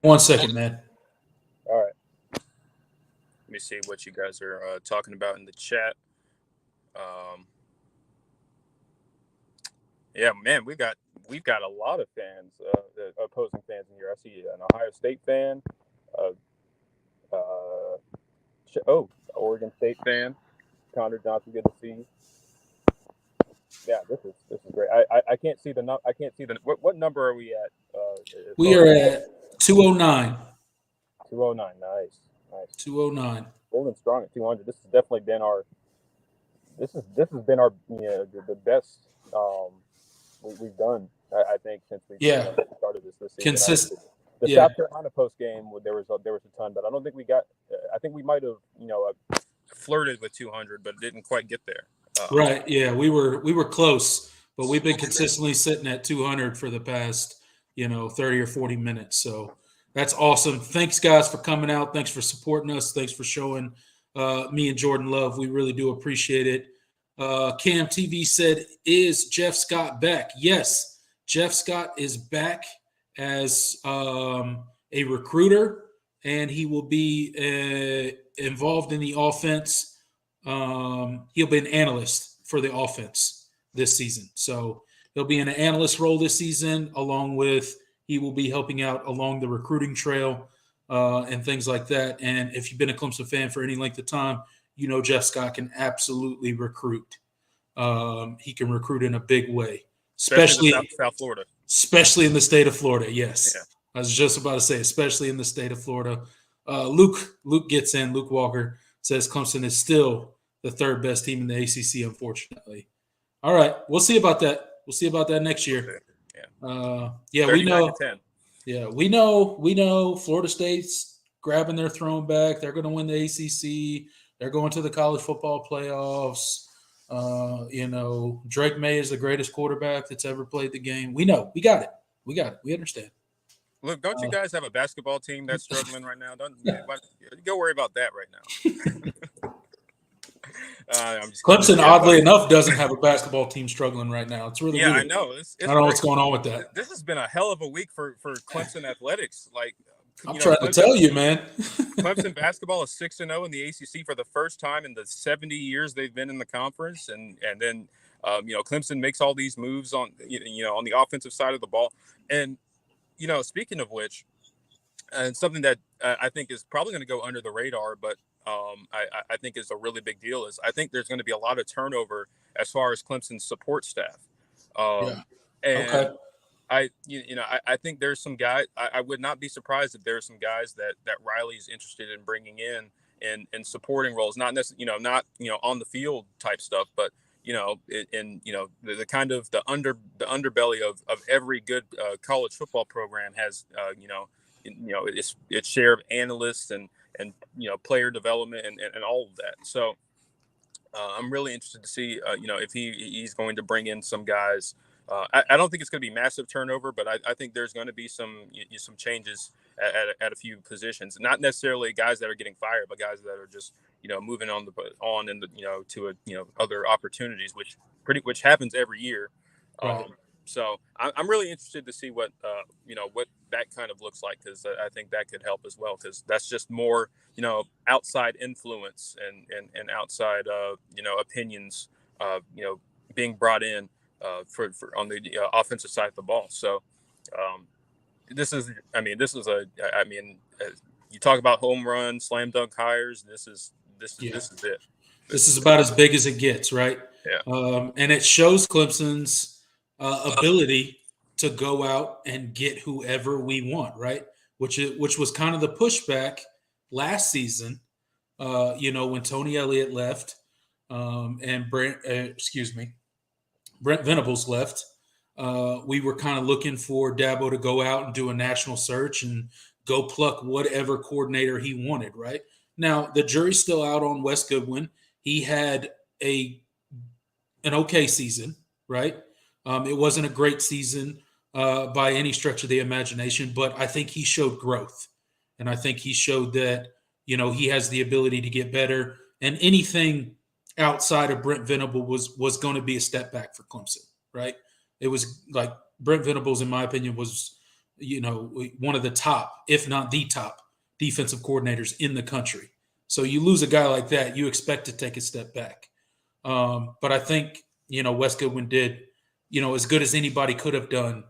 S1: 1 second, man.
S2: All right. Let me see what you guys are talking about in the chat. Yeah, man, we've got a lot of fans, the opposing fans in here. I see an Ohio State fan, uh, Oregon State fan, Connor Johnson. Good to see you. Yeah, this is great. I can't see I can't see what number are we at?
S1: We are at 209.
S2: 209. Nice.
S1: 209.
S2: Holding strong at 200. This has definitely been our. This has been our the best we've done. I think since we started this season.
S1: Consistent.
S2: The South Carolina post game, there was a ton, but I don't think we got. I think we might have flirted with 200, but didn't quite get there.
S1: Right. Yeah, we were close, but we've been consistently sitting at 200 for the past 30 or 40 minutes. So that's awesome. Thanks, guys, for coming out. Thanks for supporting us. Thanks for showing me and Jordan love. We really do appreciate it. Cam TV said, "Is Jeff Scott back?" Yes, Jeff Scott is back as a recruiter, and he will be involved in the offense. He'll be an analyst for the offense this season. So he'll be in an analyst role this season, along with he will be helping out along the recruiting trail and things like that. And if you've been a Clemson fan for any length of time, Jeff Scott can absolutely recruit. He can recruit in a big way, especially
S2: in South Florida.
S1: Especially in the state of Florida, yes. Yeah. I was just about to say, especially in the state of Florida. Luke gets in. Luke Walker says Clemson is still the third best team in the ACC, unfortunately. All right, we'll see about that. We'll see about that next year. Yeah, we know.
S2: 10.
S1: Yeah, we know. Florida State's grabbing their throne back. They're going to win the ACC. They're going to the college football playoffs. Drake May is the greatest quarterback that's ever played the game. We know. We got it. We understand.
S2: Look, don't you guys have a basketball team that's struggling right now? Go worry about that right now.
S1: Clemson, oddly enough, doesn't have a basketball team struggling right now. It's really weird.
S2: I know. I
S1: don't know what's going on with that.
S2: This has been a hell of a week for Clemson athletics.
S1: I'm trying to tell you, man.
S2: Clemson basketball is 6-0 in the ACC for the first time in the 70 years they've been in the conference, and then Clemson makes all these moves on on the offensive side of the ball. And speaking of which, and something that I think is probably going to go under the radar, but I think is a really big deal, is I think there's going to be a lot of turnover as far as Clemson's support staff. And I think there's some guys. I would not be surprised if there's some guys that Riley's interested in bringing in supporting roles, not necessarily, not on the field type stuff, but the kind of the underbelly of every good college football program has its share of analysts and player development and all of that. So I'm really interested to see if he's going to bring in some guys. I don't think it's going to be massive turnover, but I think there's going to be some changes at a few positions. Not necessarily guys that are getting fired, but guys that are just moving on to other opportunities, which happens every year.
S1: Right.
S2: So I'm really interested to see what what that kind of looks like, because I think that could help as well, because that's just more outside influence and outside opinions being brought in for on the offensive side of the ball. So this is you talk about home run, slam dunk hires. This is it.
S1: This is about as big as it gets, right?
S2: Yeah.
S1: And it shows Clemson's ability to go out and get whoever we want, right? Which was kind of the pushback last season, when Tony Elliott left and Brent Venables left. We were kind of looking for Dabo to go out and do a national search and go pluck whatever coordinator he wanted, right? Now, the jury's still out on Wes Goodwin. He had an okay season, right? It wasn't a great season by any stretch of the imagination, but I think he showed growth. And I think he showed that, he has the ability to get better. And anything outside of Brent Venables was going to be a step back for Clemson, right? It was like Brent Venables, in my opinion, was one of the top, if not the top, defensive coordinators in the country. So you lose a guy like that, you expect to take a step back. But I think, Wes Goodwin did, as good as anybody could have done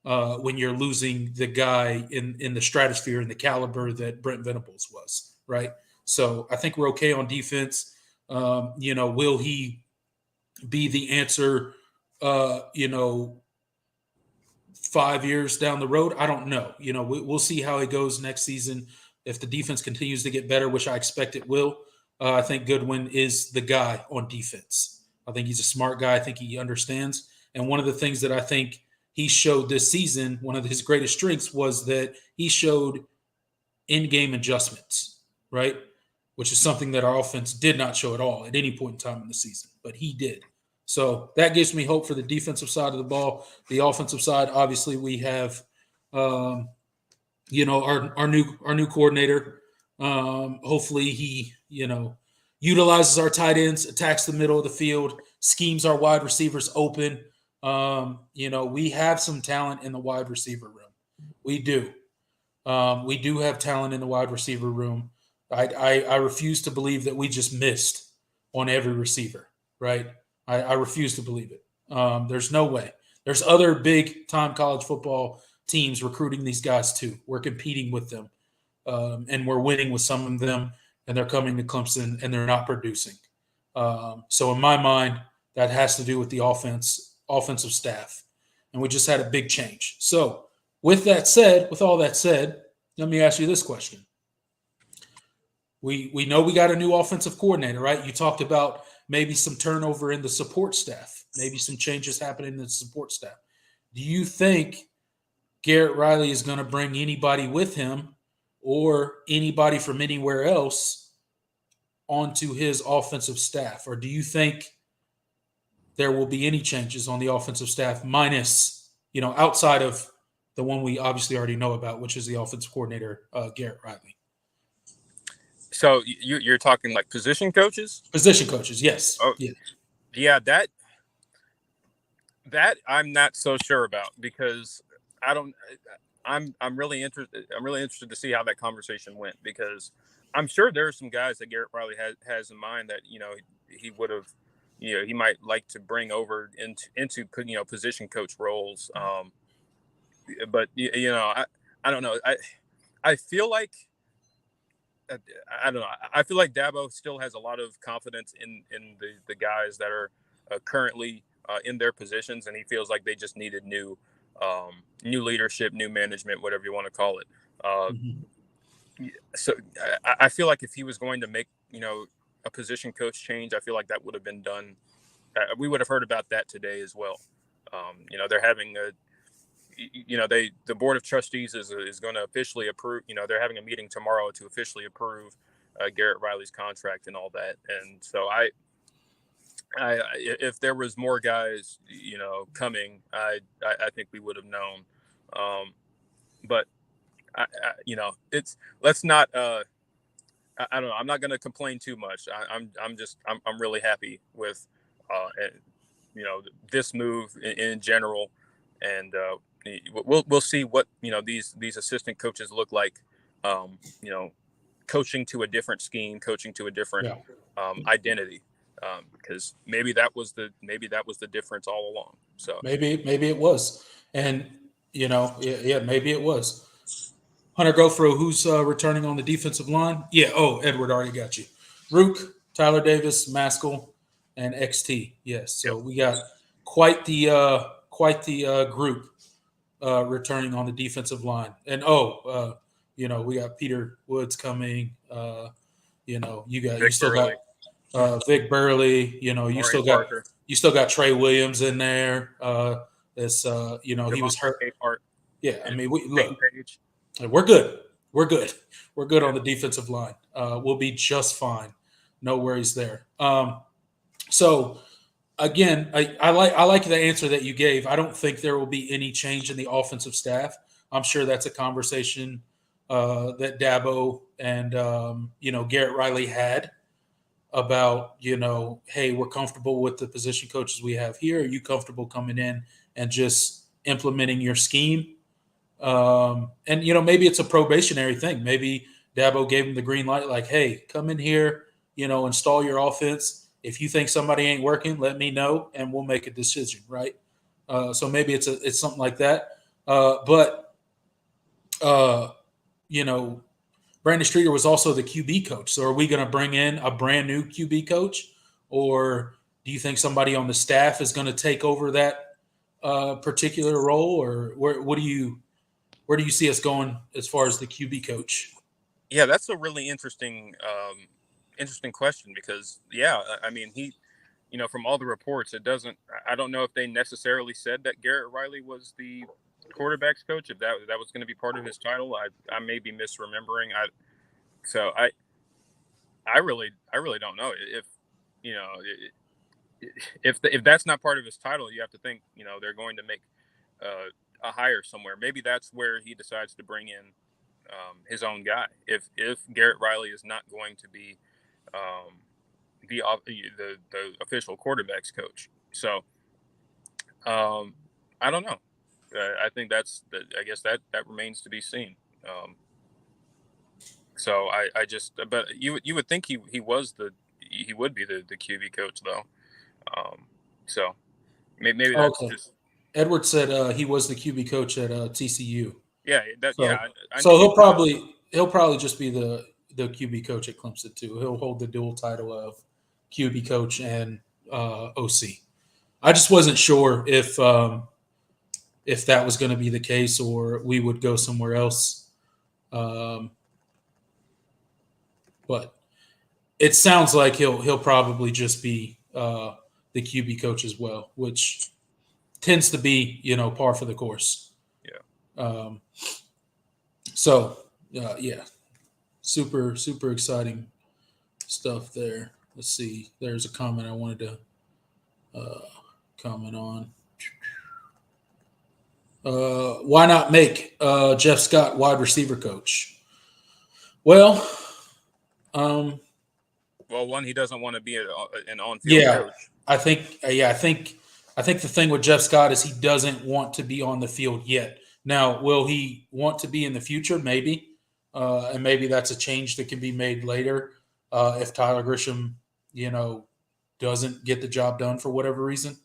S1: when you're losing the guy in the stratosphere and the caliber that Brent Venables was, right? So I think we're okay on defense. Will he be the answer, 5 years down the road? I don't know. We'll see how it goes next season. If the defense continues to get better, which I expect it will, I think Goodwin is the guy on defense. I think he's a smart guy. I think he understands. And one of the things that I think he showed this season, one of his greatest strengths was that he showed in-game adjustments, right? Which is something that our offense did not show at all at any point in time in the season, but he did. So that gives me hope for the defensive side of the ball. The offensive side, obviously, we have, our new coordinator. Hopefully, he utilizes our tight ends, attacks the middle of the field, schemes our wide receivers open. We have some talent in the wide receiver room. We do. We do have talent in the wide receiver room. I refuse to believe that we just missed on every receiver, right? I refuse to believe it. There's no way. There's other big-time college football teams recruiting these guys too. We're competing with them, and we're winning with some of them, and they're coming to Clemson, and they're not producing. So in my mind, that has to do with the offensive staff, and we just had a big change. So with all that said, let me ask you this question. We know we got a new offensive coordinator, right? You talked about maybe some turnover in the support staff, maybe some changes happening in the support staff. Do you think Garrett Riley is going to bring anybody with him or anybody from anywhere else onto his offensive staff? Or do you think there will be any changes on the offensive staff minus, outside of the one we obviously already know about, which is the offensive coordinator, Garrett Riley?
S2: So you're talking like position coaches?
S1: Position coaches, yes.
S2: Oh, yeah. That I'm not so sure about because I'm really interested. I'm really interested to see how that conversation went because I'm sure there are some guys that Garrett Riley has in mind that he would have, he might like to bring over into position coach roles. But I don't know. I feel like. I don't know. I feel like Dabo still has a lot of confidence in the guys that are currently in their positions, and he feels like they just needed new leadership, new management, whatever you want to call it. So I feel like if he was going to make a position coach change, I feel like that would have been done. We would have heard about that today as well. They're having the board of trustees is going to officially approve. They're having a meeting tomorrow to officially approve Garrett Riley's contract and all that. And so if there was more guys, coming, I think we would have known. But let's not. I don't know. I'm not going to complain too much. I'm really happy with, this move in general, and we'll see what these assistant coaches look like. Coaching to a different scheme, coaching to a different identity, because maybe that was the difference all along. So
S1: maybe it was, and maybe it was. Hunter Gofro, who's returning on the defensive line? Yeah. Oh, Edward already got you. Rook, Tyler Davis, Maskell, and XT. Yes. So we got quite the group returning on the defensive line. And we got Peter Woods coming. You still got Vic Burley. You still got Trey Williams in there. He was hurt. Yeah, I mean, we're good. We're good on the defensive line. We'll be just fine. No worries there. So again, I like the answer that you gave. I don't think there will be any change in the offensive staff. I'm sure that's a conversation that Dabo and Garrett Riley had about, hey, we're comfortable with the position coaches we have here. Are you comfortable coming in and just implementing your scheme? And maybe it's a probationary thing. Maybe Dabo gave him the green light, like, "Hey, come in here, install your offense. If you think somebody ain't working, let me know, and we'll make a decision." Right. So maybe it's something like that. But uh, you know, Brandon Streeter was also the QB coach. So are we going to bring in a brand new QB coach, or do you think somebody on the staff is going to take over that particular role, or where do you see us going as far as the QB coach?
S2: Yeah, that's a really interesting question because I mean from all the reports, it doesn't. I don't know if they necessarily said that Garrett Riley was the quarterbacks coach. If that was going to be part of his title, I may be misremembering. I really don't know if you know if that's not part of his title. You have to think they're going to make a hire somewhere. Maybe that's where he decides to bring in his own guy. If Garrett Riley is not going to be um, the official quarterbacks coach. So I don't know. I think I guess that remains to be seen. So I just but you would think he would be the QB coach though. So maybe that's
S1: Okay.
S2: just
S1: Edward said he was the QB coach at TCU.
S2: yeah.
S1: So
S2: I knew
S1: so
S2: he was.
S1: he'll probably just be the QB coach at Clemson too. He'll hold the dual title of QB coach and OC. I just wasn't sure if that was going to be the case or we would go somewhere else. Um, but it sounds like he'll probably just be the QB coach as well, which tends to be par for the course.
S2: Yeah.
S1: Um, so yeah, super super exciting stuff there. Let's see. There's a comment I wanted to comment on. Why not make Jeff Scott wide receiver coach? Well, um,
S2: Well, one, he doesn't want to be an on-field
S1: yeah,
S2: coach.
S1: I think the thing with Jeff Scott is he doesn't want to be on the field yet. Now, will he want to be in the future? Maybe, and maybe that's a change that can be made later if Tyler Grisham, doesn't get the job done for whatever reason.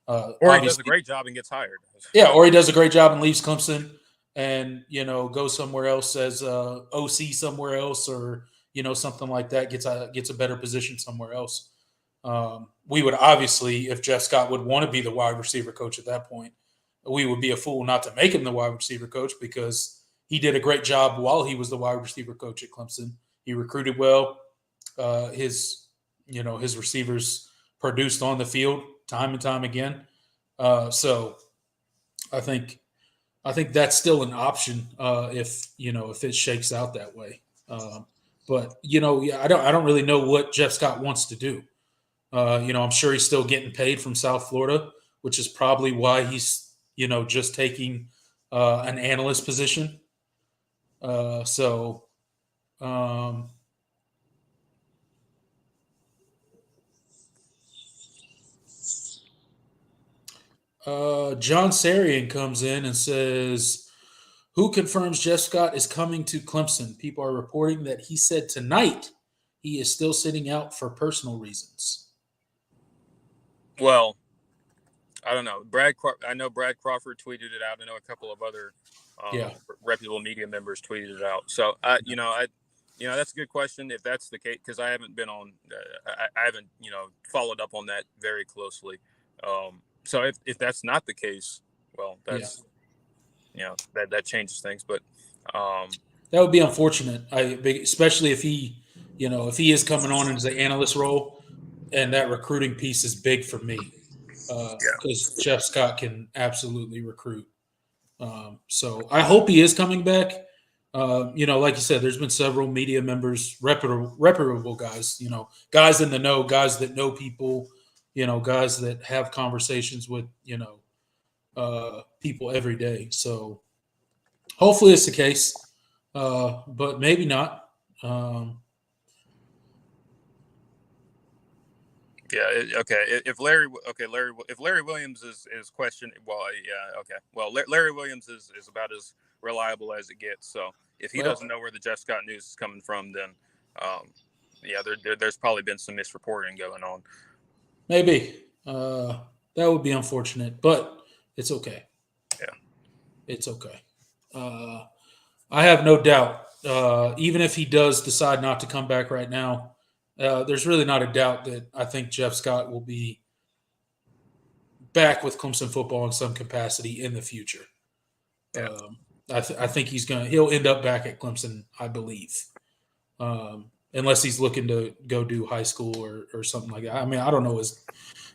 S2: Or he does a
S1: Obviously,
S2: great job and gets hired.
S1: yeah, or he does a great job and leaves Clemson and goes somewhere else as OC somewhere else, or something like that, gets a better position somewhere else. We would obviously, if Jeff Scott would want to be the wide receiver coach at that point, we would be a fool not to make him the wide receiver coach because he did a great job while he was the wide receiver coach at Clemson. He recruited well. His receivers produced on the field time and time again. So I think that's still an option if it shakes out that way. But yeah, I don't really know what Jeff Scott wants to do. I'm sure he's still getting paid from South Florida, which is probably why he's just taking an analyst position. So um, John Sarian comes in and says, "Who confirms Jeff Scott is coming to Clemson? People are reporting that he said tonight he is still sitting out for personal reasons."
S2: Well, I don't know. I know Brad Crawford tweeted it out. I know a couple of other
S1: Yeah.
S2: reputable media members tweeted it out. So that's a good question. If that's the case, because I haven't been on, I haven't followed up on that very closely. So if that's not the case, well,
S1: Yeah.
S2: that's that changes things. But
S1: That would be unfortunate. Especially if he is coming on into the analyst role, and that recruiting piece is big for me because Jeff Scott can absolutely recruit. So I hope he is coming back. Like you said, there's been several media members, reputable guys, guys in the know, guys that know people, guys that have conversations with, people every day. So hopefully it's the case, but maybe not.
S2: okay. If Larry Williams is questioned, well, yeah, okay. Well, Larry Williams is about as reliable as it gets. So if he doesn't know where the Jeff Scott news is coming from, then there's probably been some misreporting going on.
S1: Maybe that would be unfortunate, but it's okay.
S2: Yeah,
S1: It's okay. I have no doubt. Even if he does decide not to come back right now, there's really not a doubt that I think Jeff Scott will be back with Clemson football in some capacity in the future.
S2: yeah.
S1: I think he'll end up back at Clemson, I believe, unless he's looking to go do high school or something like that. I mean, I don't know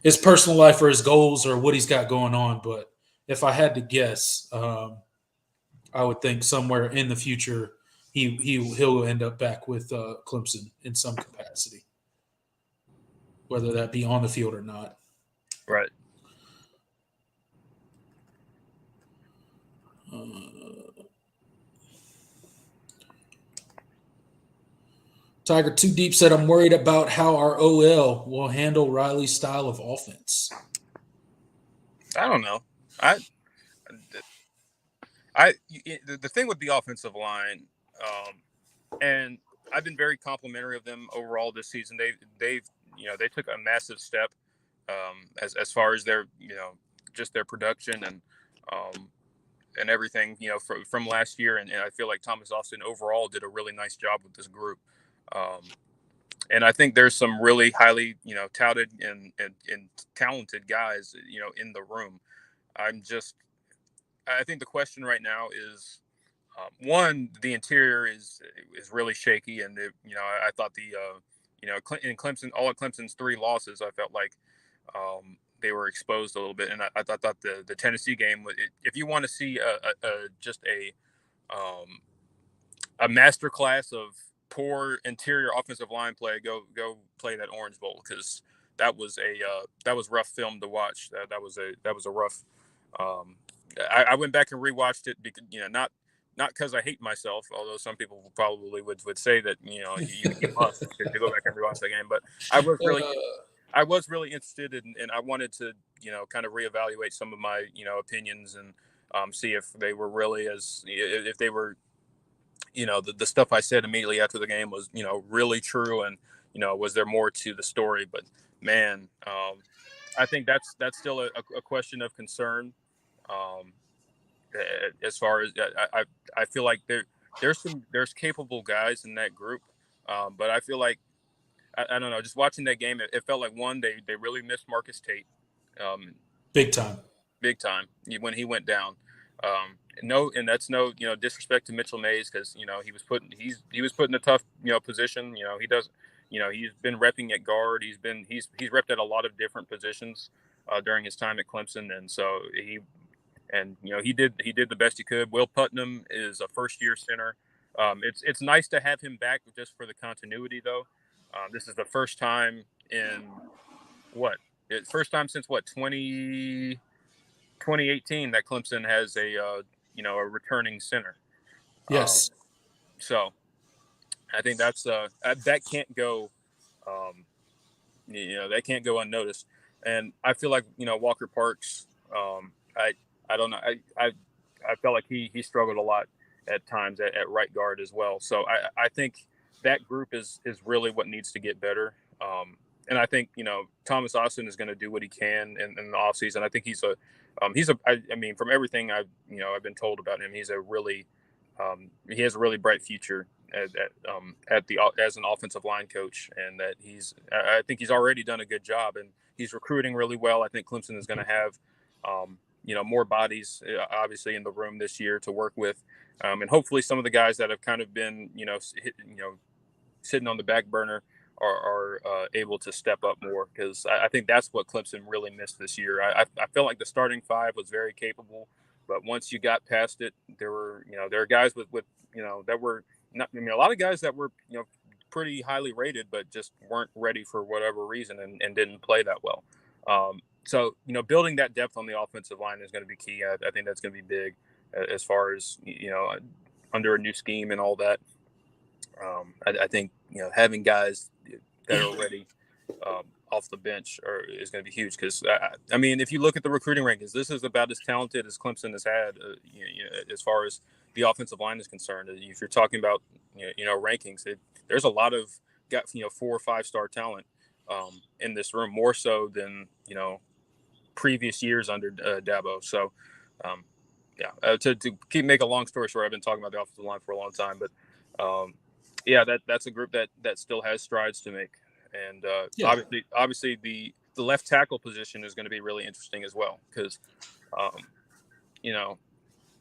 S1: his personal life or his goals or what he's got going on, but if I had to guess, I would think somewhere in the future he'll end up back with Clemson in some capacity, whether that be on the field or not.
S2: Right.
S1: Tiger Too Deep said, "I'm worried about how our OL will handle Riley's style of offense."
S2: I don't know. The thing with the offensive line, and I've been very complimentary of them overall this season. They took a massive step as far as their just their production and everything from last year, and I feel like Thomas Austin overall did a really nice job with this group. And I think there's some really highly touted and talented guys in the room. I think the question right now is one, the interior is really shaky, and I thought in Clemson, all of Clemson's 3 losses, I felt like they were exposed a little bit, and I thought the Tennessee game, if you want to see just a masterclass of poor interior offensive line play, go play that Orange Bowl, because that was rough film to watch. That was a rough. I went back and rewatched it because not because I hate myself, although some people probably would say that you must to go back and rewatch the game. But I was really interested and I wanted to kind of reevaluate some of my opinions and see if they were really if they were the stuff I said immediately after the game was really true, and was there more to the story. But man, I think that's still a question of concern. As far as I feel like there's capable guys in that group, but I feel like I don't know. Just watching that game, it felt like one, they really missed Marcus Tate,
S1: Big time.
S2: big time when he went down. No, and that's no disrespect to Mitchell Mays, because he was put in a tough position. He's been repping at guard. He's repped at a lot of different positions during his time at Clemson, and so he did the best he could. Will Putnam is a first year center. It's nice to have him back just for the continuity, though. This is the first time first time since 2018 that Clemson has a returning center.
S1: Yes.
S2: So I think that can't go that can't go unnoticed. And I feel like Walker Parks, I don't know, I felt like he struggled a lot at times at right guard as well. So I think that group is really what needs to get better. And I think Thomas Austin is going to do what he can in the offseason. I think I mean, from everything I've been told about him, he has a really bright future as an offensive line coach, and that I think he's already done a good job, and he's recruiting really well. I think Clemson is going to have more bodies obviously in the room this year to work with, and hopefully some of the guys that have kind of been sitting on the back burner are able to step up more, because I think that's what Clemson really missed this year. I feel like the starting 5 was very capable, but once you got past it, there were guys with that were not, a lot of guys that were pretty highly rated, but just weren't ready for whatever reason and didn't play that well. So building that depth on the offensive line is going to be key. I think that's going to be big as far as under a new scheme and all that. I think having guys that are ready off the bench is going to be huge, because I mean, if you look at the recruiting rankings, this is about as talented as Clemson has had as far as the offensive line is concerned. If you're talking about rankings, there's a lot of 4 or 5 star talent in this room, more so than previous years under Dabo. So to make a long story short, I've been talking about the offensive line for a long time, but that's a group that still has strides to make, and obviously the left tackle position is going to be really interesting as well, because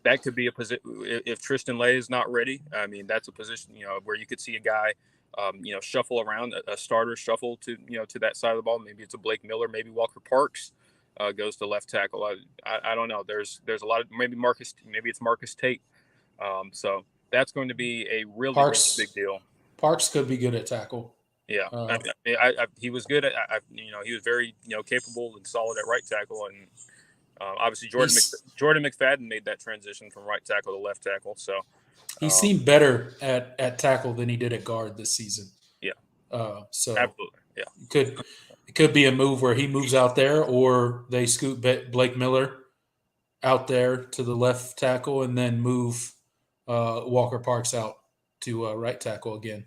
S2: that could be a position if Tristan Lay is not ready. I mean, that's a position where you could see a guy shuffle around, a starter shuffle to to that side of the ball. Maybe it's a Blake Miller, maybe Walker Parks goes to left tackle. I don't know. There's a lot of maybe it's Marcus Tate. So that's going to be a really big deal.
S3: Parks could be good at tackle.
S2: Yeah, he was good at. He was very capable and solid at right tackle, and obviously Jordan McFadden made that transition from right tackle to left tackle. So
S3: he seemed better at tackle than he did at guard this season.
S2: Yeah.
S3: So
S2: absolutely, yeah.
S3: It could be a move where he moves out there, or they scoot Blake Miller out there to the left tackle and then move Walker Parks out to right tackle again,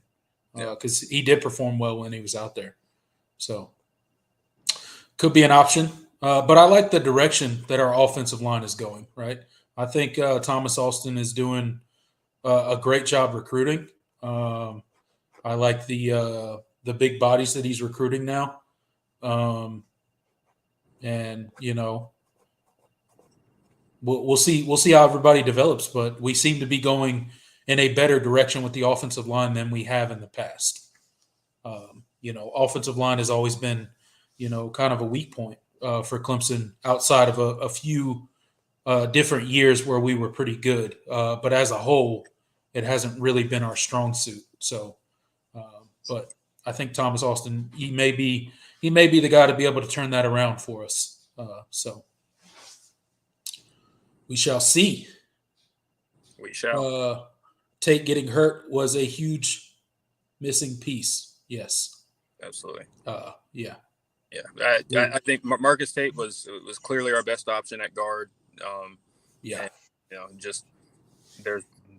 S3: because he did perform well when he was out there. So could be an option. But I like the direction that our offensive line is going, right? I think Thomas Alston is doing a great job recruiting. I like the big bodies that he's recruiting now. And we'll see how everybody develops, but we seem to be going in a better direction with the offensive line than we have in the past. Offensive line has always been, kind of a weak point for Clemson outside of a few different years where we were pretty good. But as a whole, it hasn't really been our strong suit. So, but I think Thomas Alston, he may be the guy to be able to turn that around for us. So we shall see.
S2: We shall.
S3: Tate getting hurt was a huge missing piece. Yes.
S2: Absolutely.
S3: Yeah.
S2: Yeah. I think Marcus Tate was clearly our best option at guard. And, just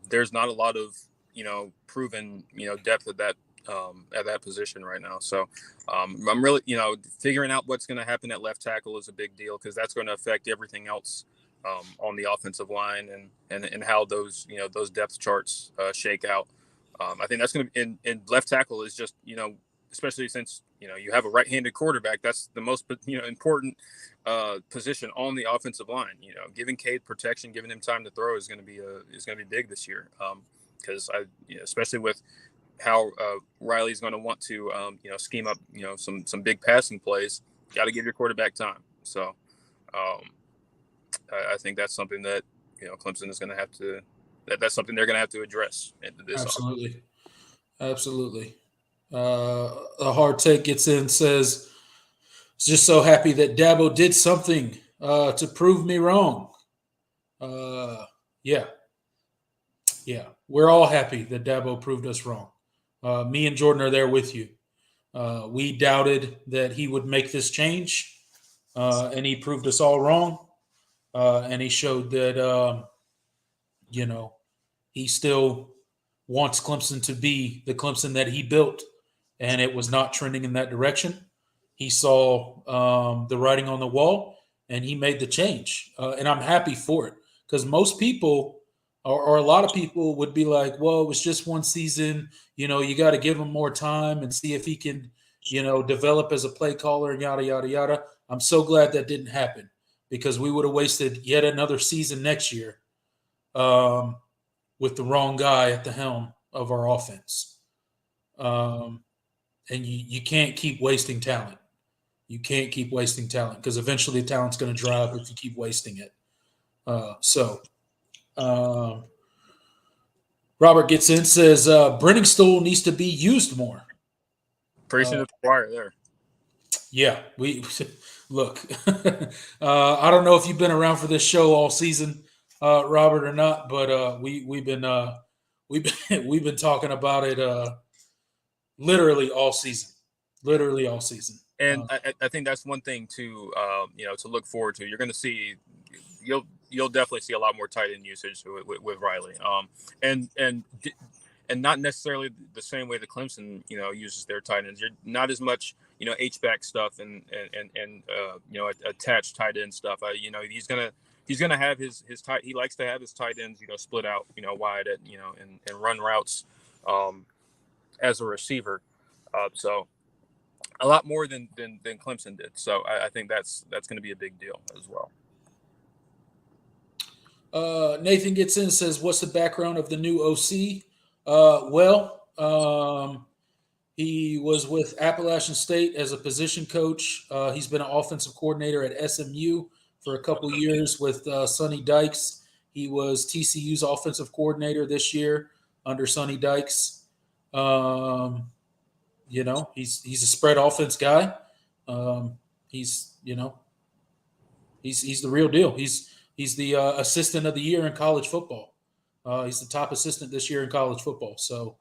S2: there's not a lot of proven depth at that position right now. So I'm really figuring out what's going to happen at left tackle is a big deal, because that's going to affect everything else on the offensive line and how those depth charts shake out. I think that's going to in left tackle is just especially since you have a right-handed quarterback, that's the most important position on the offensive line. Giving Cade protection, giving him time to throw is going to be big this year, because especially with how Riley's going to want to scheme up some big passing plays. Got to give your quarterback time. So I think that's something that Clemson is going to have to. That's something they're going to have to address into this.
S3: Absolutely. A hard take gets in, says, just so happy that Dabo did something to prove me wrong. Yeah. We're all happy that Dabo proved us wrong. Me and Jordan are there with you. We doubted that he would make this change, and he proved us all wrong. And he showed that, he still wants Clemson to be the Clemson that he built, and it was not trending in that direction. He saw the writing on the wall, and he made the change. And I'm happy for it, because most people or a lot of people would be like, well, it was just one season. You got to give him more time and see if he can, develop as a play caller and yada, yada, yada. I'm so glad that didn't happen, because we would have wasted yet another season next year with the wrong guy at the helm of our offense. And you can't keep wasting talent. You can't keep wasting talent, because eventually the talent's going to dry up if you keep wasting it. Robert gets in, says Brenningstool needs to be used more.
S2: Preaching to the choir there.
S3: Yeah, we look. I don't know if you've been around for this show all season, Robert, or not, but we've been talking about it literally all season.
S2: And I think that's one thing to look forward to. You're going to see you'll definitely see a lot more tight end usage with Riley. And not necessarily the same way the Clemson, uses their tight ends. You're not as much, H-back stuff and attached tight end stuff. He's gonna have his tight. He likes to have his tight ends, split out, wide at, and run routes as a receiver. So a lot more than Clemson did. So I think that's going to be a big deal as well.
S3: Nathan gets in and says, "What's the background of the new OC?" He was with Appalachian State as a position coach. He's been an offensive coordinator at SMU for a couple years with Sonny Dykes. He was TCU's offensive coordinator this year under Sonny Dykes. He's a spread offense guy. He's the real deal. He's the assistant of the year in college football. He's the top assistant this year in college football. So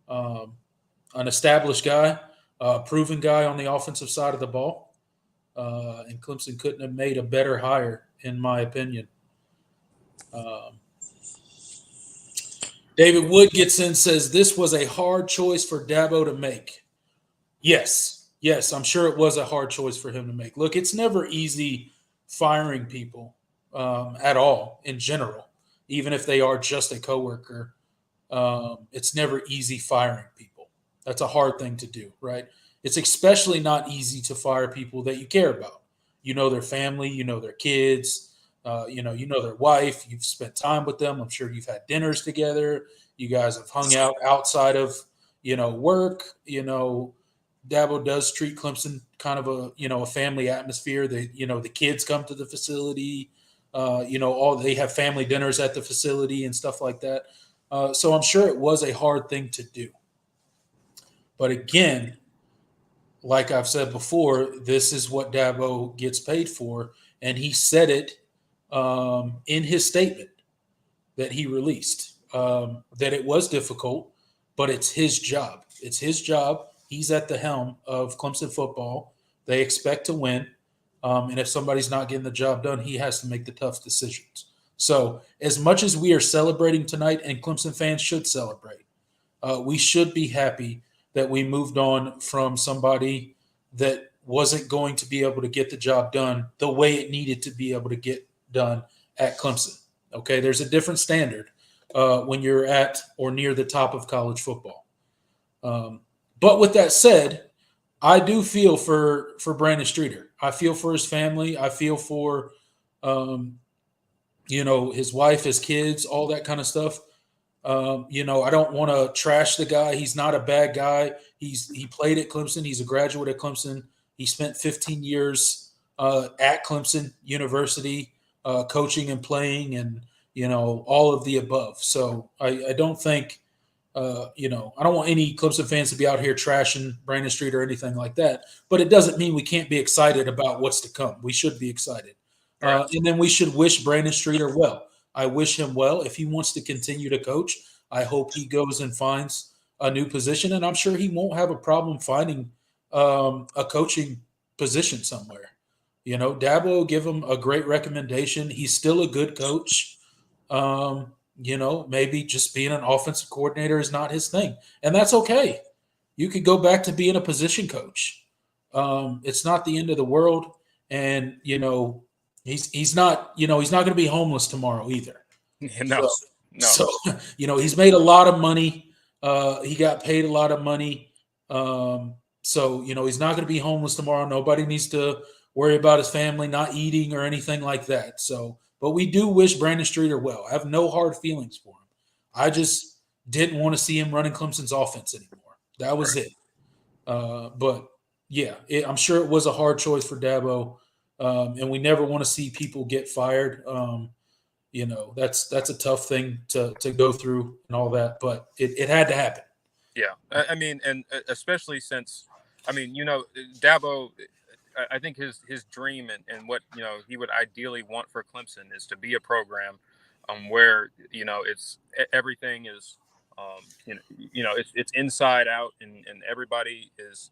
S3: an established guy, proven guy on the offensive side of the ball. And Clemson couldn't have made a better hire, in my opinion. David Wood gets in, says, "This was a hard choice for Dabo to make." Yes, I'm sure it was a hard choice for him to make. Look, it's never easy firing people at all in general, even if they are just a coworker. It's never easy firing people. That's a hard thing to do, right? It's especially not easy to fire people that you care about. You know their family, you know their kids, you know their wife. You've spent time with them. I'm sure you've had dinners together. You guys have hung out outside of work. Dabo does treat Clemson kind of a family atmosphere. The kids come to the facility. They have family dinners at the facility and stuff like that. So I'm sure it was a hard thing to do. But again, like I've said before, this is what Dabo gets paid for, and he said it in his statement that he released, that it was difficult, but it's his job. It's his job. He's at the helm of Clemson football. They expect to win. And if somebody's not getting the job done, he has to make the tough decisions. So as much as we are celebrating tonight, and Clemson fans should celebrate, we should be happy that we moved on from somebody that wasn't going to be able to get the job done the way it needed to be able to get done at Clemson. Okay, there's a different standard when you're at or near the top of college football. But with that said, I do feel for Brandon Streeter. I feel for his family. I feel for, his wife, his kids, all that kind of stuff. I don't want to trash the guy. He's not a bad guy. He played at Clemson. He's a graduate at Clemson. He spent 15 years at Clemson University, coaching and playing, and all of the above. So I don't think. I don't want any Clemson fans to be out here trashing Brandon Street or anything like that. But it doesn't mean we can't be excited about what's to come. We should be excited. And then we should wish Brandon Streeter well. I wish him well. If he wants to continue to coach, I hope he goes and finds a new position. And I'm sure he won't have a problem finding a coaching position somewhere. Dabo give him a great recommendation. He's still a good coach. Maybe just being an offensive coordinator is not his thing. And that's okay. You could go back to being a position coach. It's not the end of the world. And, he's not going to be homeless tomorrow either.
S2: No.
S3: So, he's made a lot of money. He got paid a lot of money. So, he's not going to be homeless tomorrow. Nobody needs to worry about his family not eating or anything like that. So, but we do wish Brandon Streeter well. I have no hard feelings for him. I just didn't want to see him running Clemson's offense anymore. That was it. But, yeah, I'm sure it was a hard choice for Dabo, and we never want to see people get fired. That's a tough thing to go through and all that, but it had to happen.
S2: Yeah, I mean, and especially since, Dabo – I think his dream and what he would ideally want for Clemson is to be a program where it's everything is it's inside out and everybody is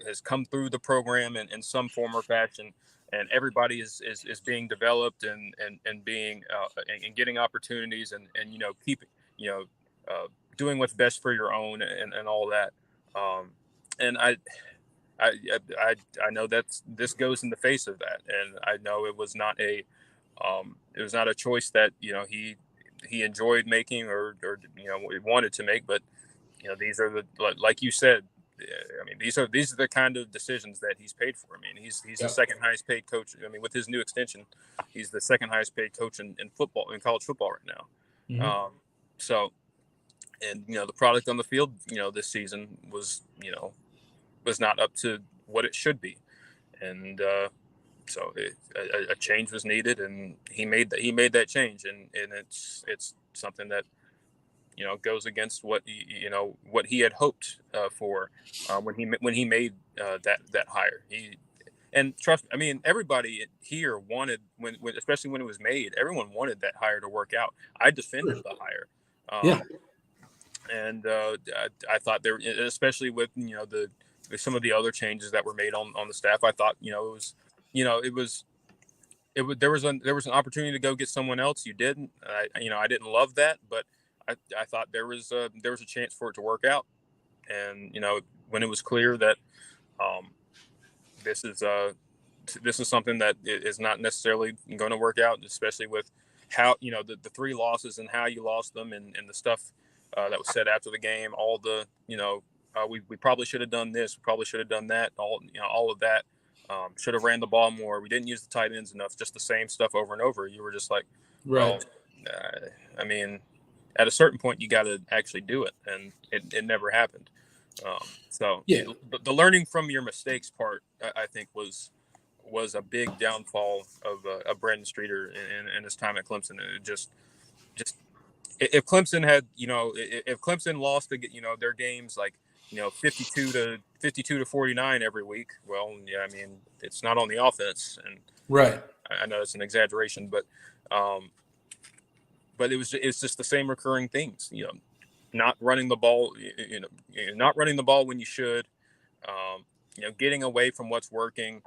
S2: has come through the program in some form or fashion, and everybody is being developed and being and getting opportunities and keep doing what's best for your own and all that. And I, I know this goes in the face of that, and I know it was not a choice that he enjoyed making or wanted to make, but these are the, like you said, I mean these are the kind of decisions that he's paid for. I mean he's the second highest paid coach. I mean with his new extension, he's the second highest paid coach in football, in college football right now.
S3: Mm-hmm.
S2: So, and the product on the field this season was not up to what it should be, and so a change was needed, and he made that change, and it's something that goes against what what he had hoped for when he made that hire. And trust me, I mean, everybody here wanted when especially when it was made, everyone wanted that hire to work out. I defended the hire.
S3: Yeah.
S2: And I thought there, especially with some of the other changes that were made on the staff, I thought there was an opportunity to go get someone else. You didn't. I didn't love that, but I thought there was a chance for it to work out. And when it was clear that this is something that is not necessarily going to work out, especially with how the three losses and how you lost them, and the stuff that was said after the game, all the we probably should have done this, we probably should have done that, all of that. Should have ran the ball more. We didn't use the tight ends enough. Just the same stuff over and over. You were just like,
S3: Right.
S2: well, I mean, at a certain point, you got to actually do it, and it never happened. So
S3: Yeah.
S2: the learning from your mistakes part, I think, was a big downfall of Brandon Streeter in his time at Clemson. It just if Clemson had if Clemson lost their games like 52 to 49 every week, well, yeah, I mean, it's not on the offense, and
S3: Right.
S2: I know it's an exaggeration, but it's just the same recurring things, not running the ball, not running the ball when you should, getting away from what's working,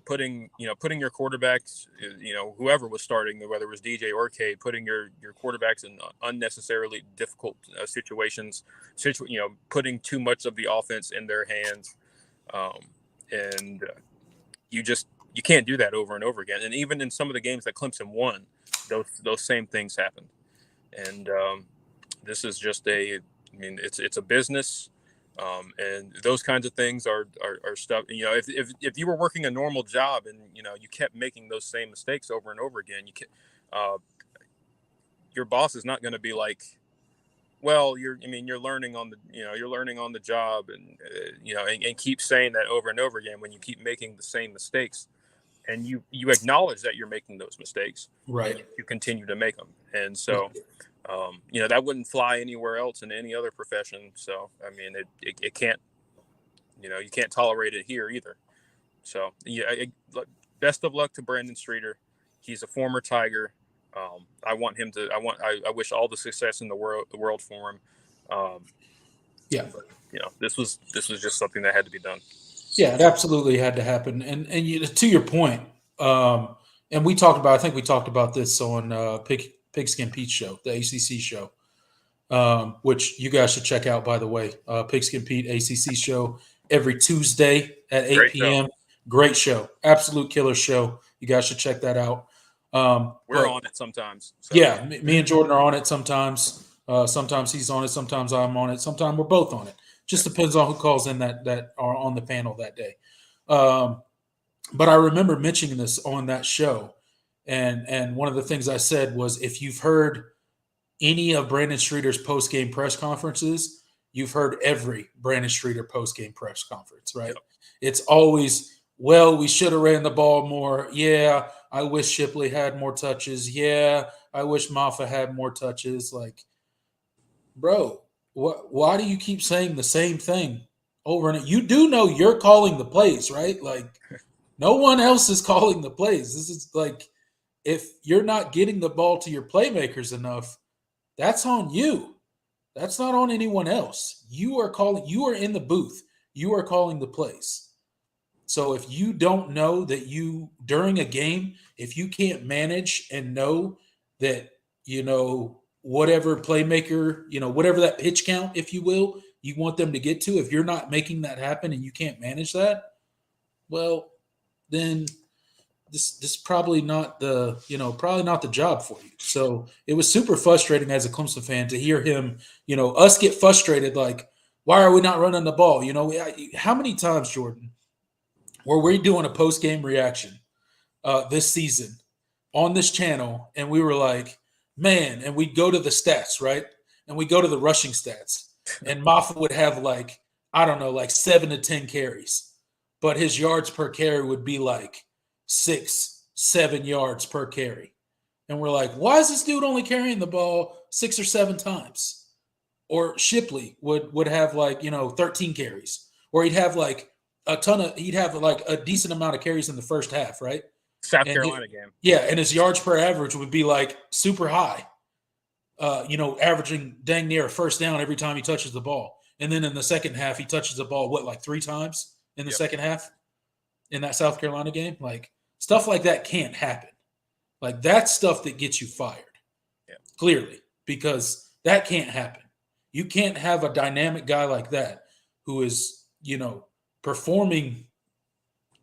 S2: putting your quarterbacks, whoever was starting, whether it was DJ or K, putting your quarterbacks in unnecessarily difficult situations, putting too much of the offense in their hands, and you can't do that over and over again. And even in some of the games that Clemson won, those same things happened. And this is just it's a business. And those kinds of things are stuff. If you were working a normal job and you kept making those same mistakes over and over again, your boss is not going to be like, well, you're learning on the job, and and keep saying that over and over again when you keep making the same mistakes, and you acknowledge that you're making those mistakes,
S3: Right.
S2: you continue to make them, and so. That wouldn't fly anywhere else in any other profession. So, I mean, it can't, you can't tolerate it here either. So, yeah, best of luck to Brandon Streeter. He's a former Tiger. I want him to. I wish all the success in the world for him.
S3: Yeah.
S2: But, this was just something that had to be done.
S3: Yeah, it absolutely had to happen. And to your point, and we talked about. I think we talked about this on Pigskin Pete's show, the ACC show, which you guys should check out, by the way. Pigskin Pete ACC show every Tuesday at 8
S2: Great
S3: p.m.
S2: show.
S3: Great show. Absolute killer show. You guys should check that out.
S2: We're on it sometimes. So.
S3: Yeah, me and Jordan are on it sometimes. Sometimes he's on it. Sometimes I'm on it. Sometimes we're both on it. Just depends on who calls in that are on the panel that day. But I remember mentioning this on that show. And one of the things I said was, if you've heard any of Brandon Streeter's post-game press conferences, you've heard every Brandon Streeter post-game press conference, right? Yep. It's always, well, we should have ran the ball more. Yeah, I wish Shipley had more touches. Yeah, I wish Maffa had more touches. Like, bro, why do you keep saying the same thing over and you do know you're calling the plays, right? Like, no one else is calling the plays. This is like, if you're not getting the ball to your playmakers enough, that's on you. That's not on anyone else. You are in the booth.
S1: You are calling the plays. So if you don't know that during a game, if you can't manage and know that, whatever playmaker, whatever that pitch count, if you will, you want them to get to, if you're not making that happen and you can't manage that, well, then this is probably not the job for you. So it was super frustrating as a Clemson fan to hear him, us get frustrated, like, why are we not running the ball? How many times, Jordan, were we doing a post game reaction this season on this channel, and we were like, man, and we'd go to the stats, right? And we go to the rushing stats, and Moffa would have like, I don't know, like 7 to 10 carries, but his yards per carry would be like 6, 7 yards per carry. And we're like, why is this dude only carrying the ball 6 or 7 times? Or Shipley would have like, 13 carries, or he'd have like he'd have like a decent amount of carries in the first half, right?
S2: South Carolina game.
S1: Yeah, and his yards per average would be like super high, averaging dang near a first down every time he touches the ball. And then in the second half, he touches the ball, like 3 times in the second half in that South Carolina game? Like, stuff like that can't happen. Like, that's stuff that gets you fired, clearly, because that can't happen. You can't have a dynamic guy like that who is, performing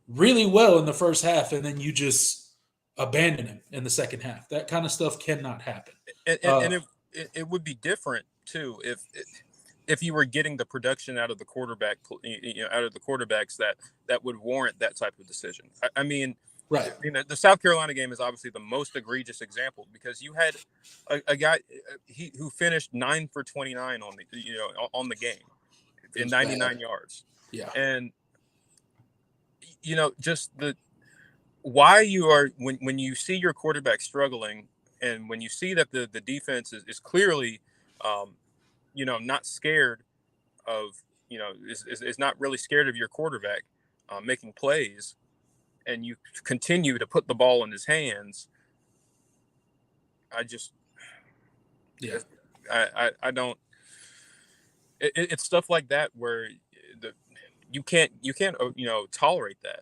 S1: really well in the first half, and then you just abandon him in the second half. That kind of stuff cannot happen.
S2: And it would be different too if you were getting the production out of the quarterback, out of the quarterbacks that would warrant that type of decision. I mean,
S1: right.
S2: The South Carolina game is obviously the most egregious example, because you had a guy who finished 9 for 29 on the game in 99 yards.
S1: Yeah.
S2: And just why you are when you see your quarterback struggling, and when you see that the defense is clearly not scared of is not really scared of your quarterback making plays, and you continue to put the ball in his hands, I don't. It's stuff like that where you can't tolerate that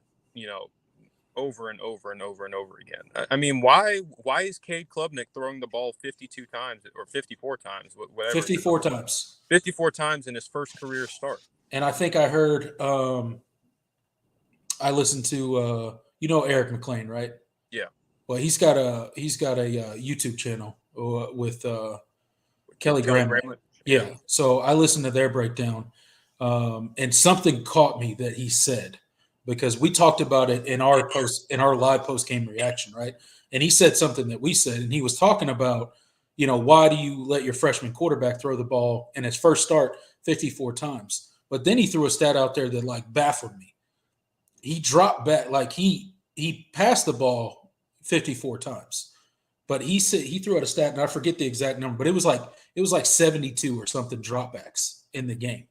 S2: over and over and over and over again. I mean, why is Cade Klubnik throwing the ball 52 times or 54 times, whatever?
S1: 54 times.
S2: 54 times in his first career start.
S1: And I think I heard. I listened to Eric McLean, right?
S2: Yeah.
S1: Well, he's got a YouTube channel with Kelly Graham. Yeah. So I listened to their breakdown, and something caught me that he said, because we talked about it in our live post game reaction, right? And he said something that we said, and he was talking about, why do you let your freshman quarterback throw the ball in his first start 54 times? But then he threw a stat out there that like baffled me. He dropped back, like he passed the ball 54 times, but he said he threw out a stat, and I forget the exact number, but it was like 72 or something dropbacks in the game.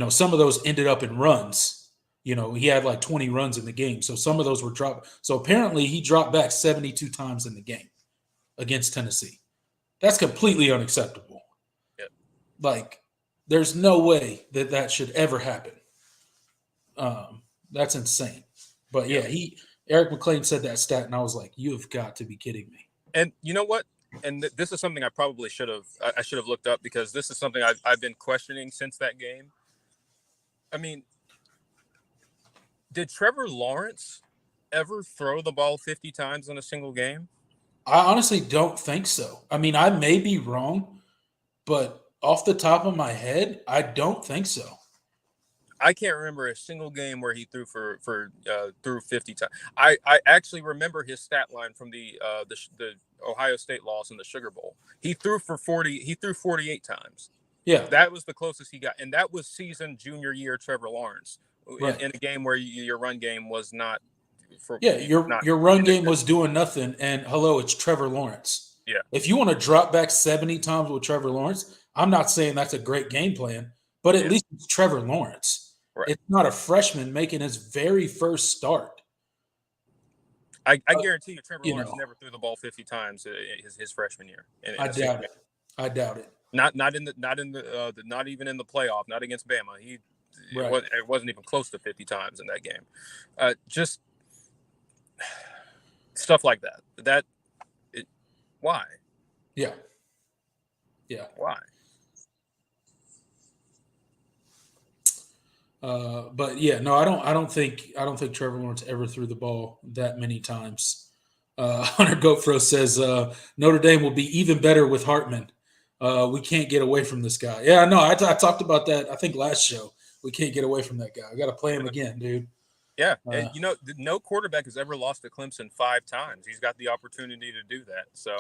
S1: Some of those ended up in runs. He had like 20 runs in the game, so some of those were dropped. So apparently he dropped back 72 times in the game against Tennessee. That's completely unacceptable.
S2: Yep.
S1: Like, there's no way that should ever happen. That's insane. But yeah, Eric McLean said that stat, and I was like, "You have got to be kidding me!"
S2: And you know what? And this is something I probably should have looked up, because this is something I've been questioning since that game. I mean, did Trevor Lawrence ever throw the ball 50 times in a single game?
S1: I honestly don't think so. I mean, I may be wrong, but off the top of my head, I don't think so.
S2: I can't remember a single game where he threw threw 50 times. I actually remember his stat line from the Ohio State loss in the Sugar Bowl. He threw for 40. He threw 48 times.
S1: Yeah,
S2: that was the closest he got, and that was season junior year Trevor Lawrence,
S1: right.
S2: in a game where your run game was not.
S1: Your run game was doing nothing, and hello, it's Trevor Lawrence.
S2: Yeah.
S1: If you want to drop back 70 times with Trevor Lawrence, I'm not saying that's a great game plan, but at least it's Trevor Lawrence.
S2: Right.
S1: It's not a freshman making his very first start.
S2: I guarantee you, Trevor Lawrence never threw the ball 50 times his freshman year.
S1: I doubt it.
S2: Not even in the playoff, not against Bama.
S3: Right.
S2: It wasn't even close to 50 times in that game. Just stuff like that. Why?
S3: Yeah. Yeah.
S2: Why?
S3: But yeah, no, I don't think Trevor Lawrence ever threw the ball that many times. Hunter Goatfro says Notre Dame will be even better with Hartman. We can't get away from this guy. Yeah, no, I talked about that. I think last show. We can't get away from that guy. I got to play him again, dude.
S2: Yeah, and no quarterback has ever lost to Clemson 5 times. He's got the opportunity to do that. So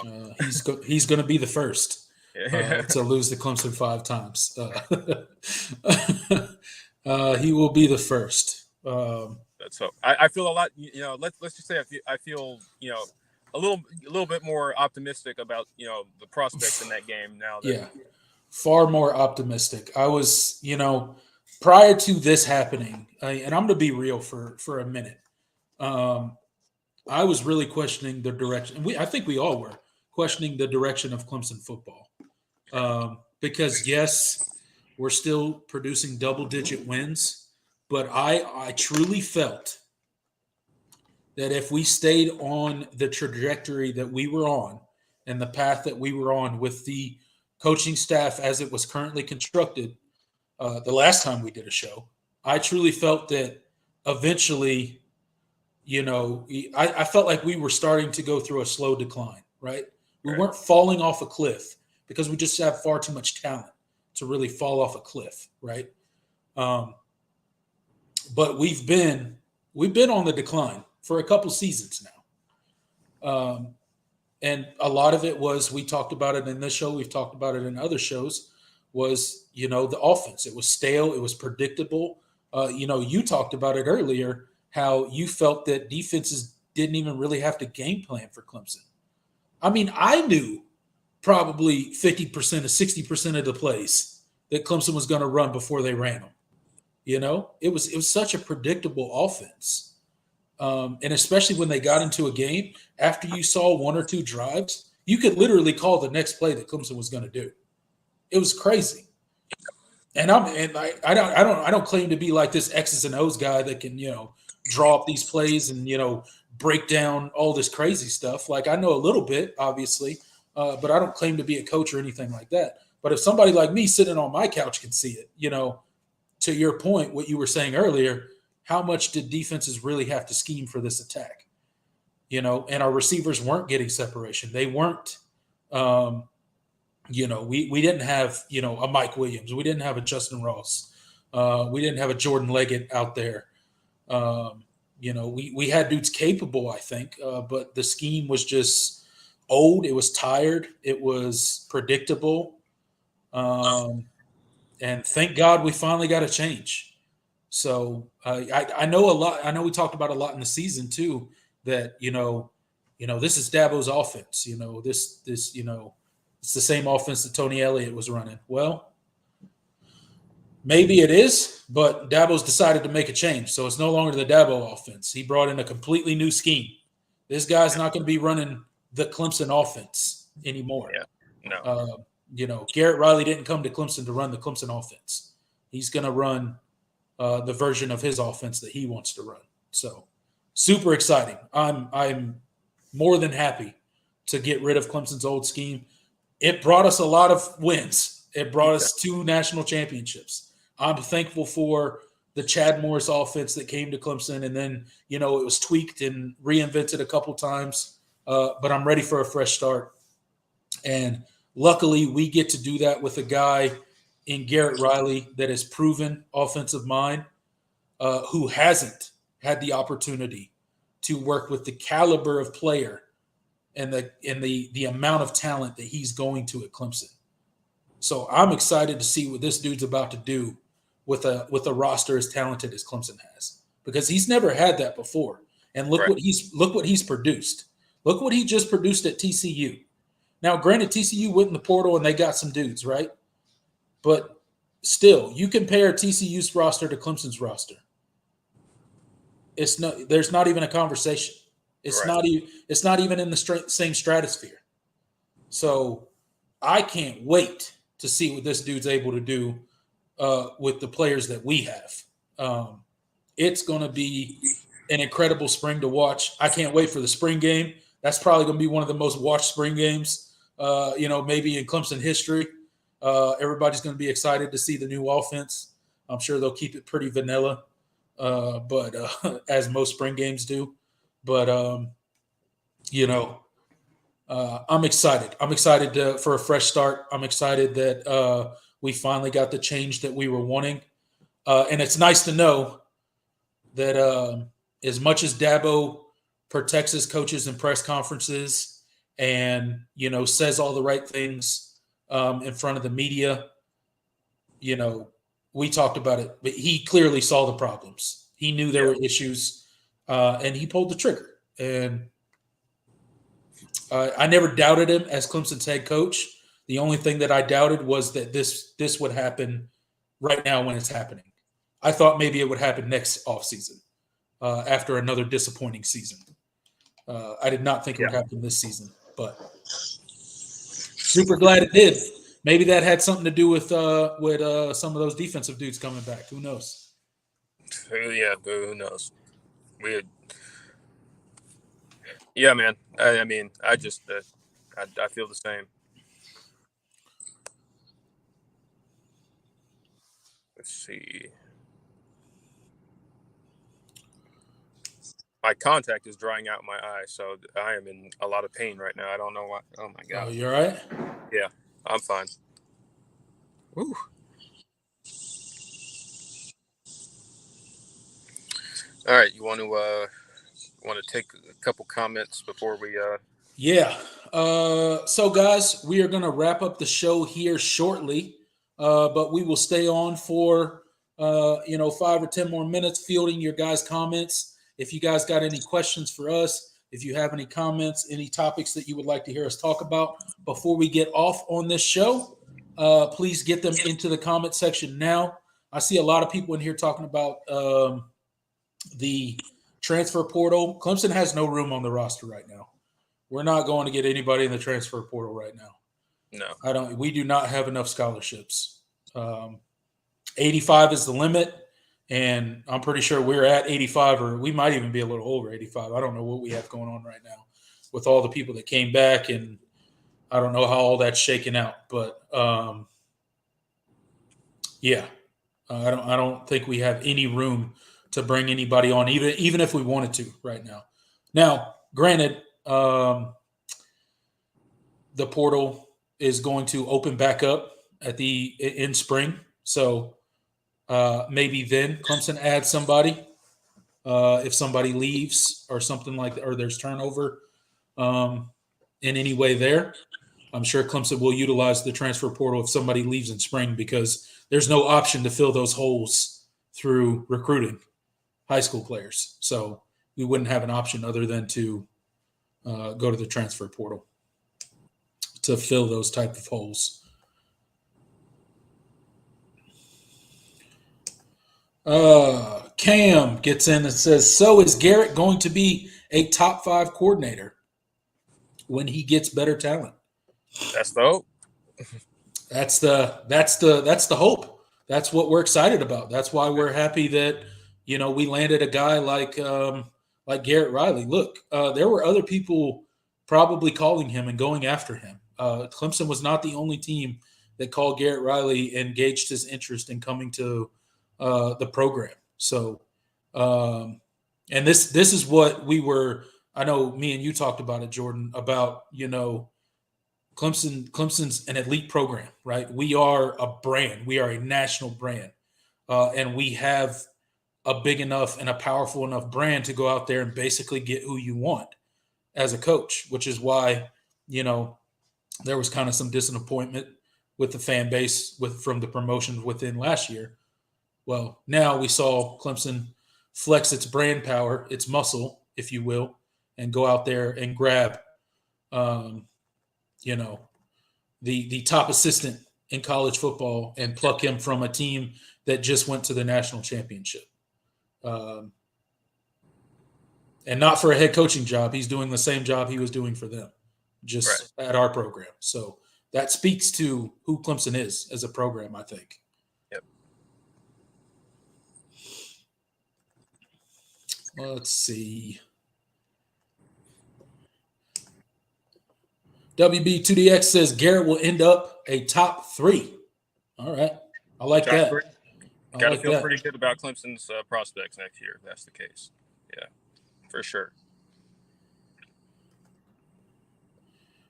S3: he's going to be the first
S2: yeah.
S3: to lose to Clemson 5 times. He will be the first.
S2: So I feel a lot. Let's just say I feel a little bit more optimistic about the prospects in that game now.
S3: Far more optimistic. I was prior to this happening, and I'm going to be real for a minute. I was really questioning the direction. I think we all were questioning the direction of Clemson football, because yes, we're still producing double-digit wins, but I truly felt that if we stayed on the trajectory that we were on and the path that we were on with the coaching staff as it was currently constructed, the last time we did a show, I truly felt that eventually, I felt like we were starting to go through a slow decline, right? We weren't falling off a cliff because we just have far too much talent to really fall off a cliff, right? But we've been on the decline for a couple seasons now. And a lot of it was, we talked about it in this show, we've talked about it in other shows, was, the offense. It was stale. It was predictable. You talked about it earlier, how you felt that defenses didn't even really have to game plan for Clemson. I mean, I knew probably 50% to 60% of the plays that Clemson was going to run before they ran them. It was such a predictable offense. And especially when they got into a game, after you saw 1 or 2 drives, you could literally call the next play that Clemson was going to do. It was crazy. And I don't claim to be like this X's and O's guy that can, draw up these plays and, break down all this crazy stuff. Like, I know a little bit, obviously, but I don't claim to be a coach or anything like that. But if somebody like me sitting on my couch can see it, to your point, what you were saying earlier, how much did defenses really have to scheme for this attack? And our receivers weren't getting separation. They weren't, we didn't have, a Mike Williams. We didn't have a Justin Ross. We didn't have a Jordan Leggett out there. We had dudes capable, I think, but the scheme was just old. It was tired. It was predictable. And thank God we finally got a change. So I know a lot. I know we talked about a lot in the season too, that, this is Dabo's offense. This it's the same offense that Tony Elliott was running. Well, maybe it is, but Dabo's decided to make a change. So it's no longer the Dabo offense. He brought in a completely new scheme. This guy's not going to be running the Clemson offense anymore.
S2: Yeah. No.
S3: Garrett Riley didn't come to Clemson to run the Clemson offense. He's going to run the version of his offense that he wants to run. So super exciting. I'm more than happy to get rid of Clemson's old scheme. It brought us a lot of wins. It brought us 2 national championships. I'm thankful for the Chad Morris offense that came to Clemson, and then, it was tweaked and reinvented a couple times. But I'm ready for a fresh start. And luckily, we get to do that with a guy in Garrett Riley that is proven offensive mind, who hasn't had the opportunity to work with the caliber of player and the amount of talent that he's going to at Clemson. So I'm excited to see what this dude's about to do with a roster as talented as Clemson has, because he's never had that before. And look what he's produced. Look what he just produced at TCU. Now, granted, TCU went in the portal and they got some dudes, right? But still, you compare TCU's roster to Clemson's roster. There's not even a conversation. It's not even in the same stratosphere. So I can't wait to see what this dude's able to do with the players that we have. It's going to be an incredible spring to watch. I can't wait for the spring game. That's probably going to be one of the most watched spring games, maybe in Clemson history. Everybody's going to be excited to see the new offense. I'm sure they'll keep it pretty vanilla, but as most spring games do. But, I'm excited. I'm excited for a fresh start. I'm excited that we finally got the change that we were wanting. And it's nice to know that as much as Dabo protects his coaches in press conferences and, says all the right things in front of the media, we talked about it, but he clearly saw the problems. He knew there were issues, and he pulled the trigger. And I never doubted him as Clemson's head coach. The only thing that I doubted was that this would happen right now when it's happening. I thought maybe it would happen next offseason after another disappointing season. I did not think it would happen this season, but super glad it did. Maybe that had something to do with some of those defensive dudes coming back. Who knows?
S2: Yeah, who knows? Weird. Yeah, man. I mean, I just I feel the same. Let's see. My contact is drying out my eye, so I am in a lot of pain right now. I don't know why. Oh my god.
S3: Oh, you all right?
S2: Yeah, I'm fine. Woo. All right, you want to take a couple comments before we
S3: Yeah. So guys, we are going to wrap up the show here shortly, but we will stay on for 5 or 10 more minutes fielding your guys' comments. If you guys got any questions for us, if you have any comments, any topics that you would like to hear us talk about before we get off on this show, please get them into the comment section now. I see a lot of people in here talking about the transfer portal. Clemson has no room on the roster right now. We're not going to get anybody in the transfer portal right now.
S2: No.
S3: We do not have enough scholarships. 85 is the limit. And I'm pretty sure we're at 85, or we might even be a little over 85. I don't know what we have going on right now with all the people that came back, and I don't know how all that's shaken out. But I don't think we have any room to bring anybody on, even if we wanted to right now. Now, granted, the portal is going to open back up in spring, so. Maybe then Clemson adds somebody if somebody leaves or something like that, or there's turnover in any way there. I'm sure Clemson will utilize the transfer portal if somebody leaves in spring because there's no option to fill those holes through recruiting high school players. So we wouldn't have an option other than to go to the transfer portal to fill those type of holes. Cam gets in and says, so is Garrett going to be a top 5 coordinator when he gets better talent?
S2: That's the hope.
S3: That's the hope. That's what we're excited about. That's why we're happy that, we landed a guy like Garrett Riley. Look, there were other people probably calling him and going after him. Clemson was not the only team that called Garrett Riley and gauged his interest in coming to the program. So, and this is what we were. I know me and you talked about it, Jordan, about Clemson's an elite program, right? We are a brand. We are a national brand, and we have a big enough and a powerful enough brand to go out there and basically get who you want as a coach. Which is why there was kind of some disappointment with the fan base from the promotions within last year. Well, now we saw Clemson flex its brand power, its muscle, if you will, and go out there and grab, the top assistant in college football and pluck him from a team that just went to the national championship. And not for a head coaching job. He's doing the same job he was doing for them, just at our program. So that speaks to who Clemson is as a program, I think.
S2: Yep.
S1: Let's see. WB2DX says Garrett will end up a top 3. All right. I like
S2: Top
S1: that.
S2: 3.
S1: I
S2: Got to
S1: like
S2: feel
S1: that.
S2: pretty good about Clemson's prospects next year, if that's the case. Yeah, for sure.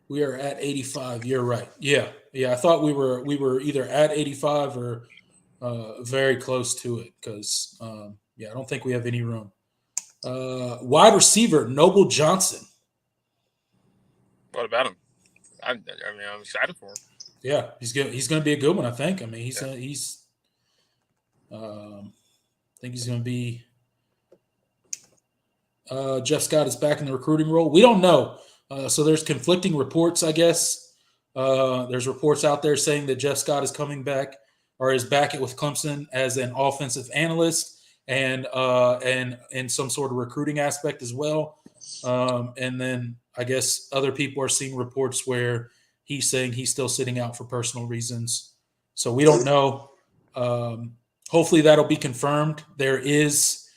S1: We are at 85. You're right. Yeah. I thought we were either at 85 or very close to it because I don't think we have any room. Wide receiver Noble Johnson.
S2: What about him? I'm excited for him.
S1: Yeah, he's going to be a good one. I think. I mean, I think he's going to be. Jeff Scott is back in the recruiting role. We don't know. So there's conflicting reports, I guess. There's reports out there saying that Jeff Scott is coming back or is back with Clemson as an offensive analyst and in some sort of recruiting aspect as well. And then I guess other people are seeing reports where he's saying he's still sitting out for personal reasons. So we don't know. Hopefully that'll be confirmed. There is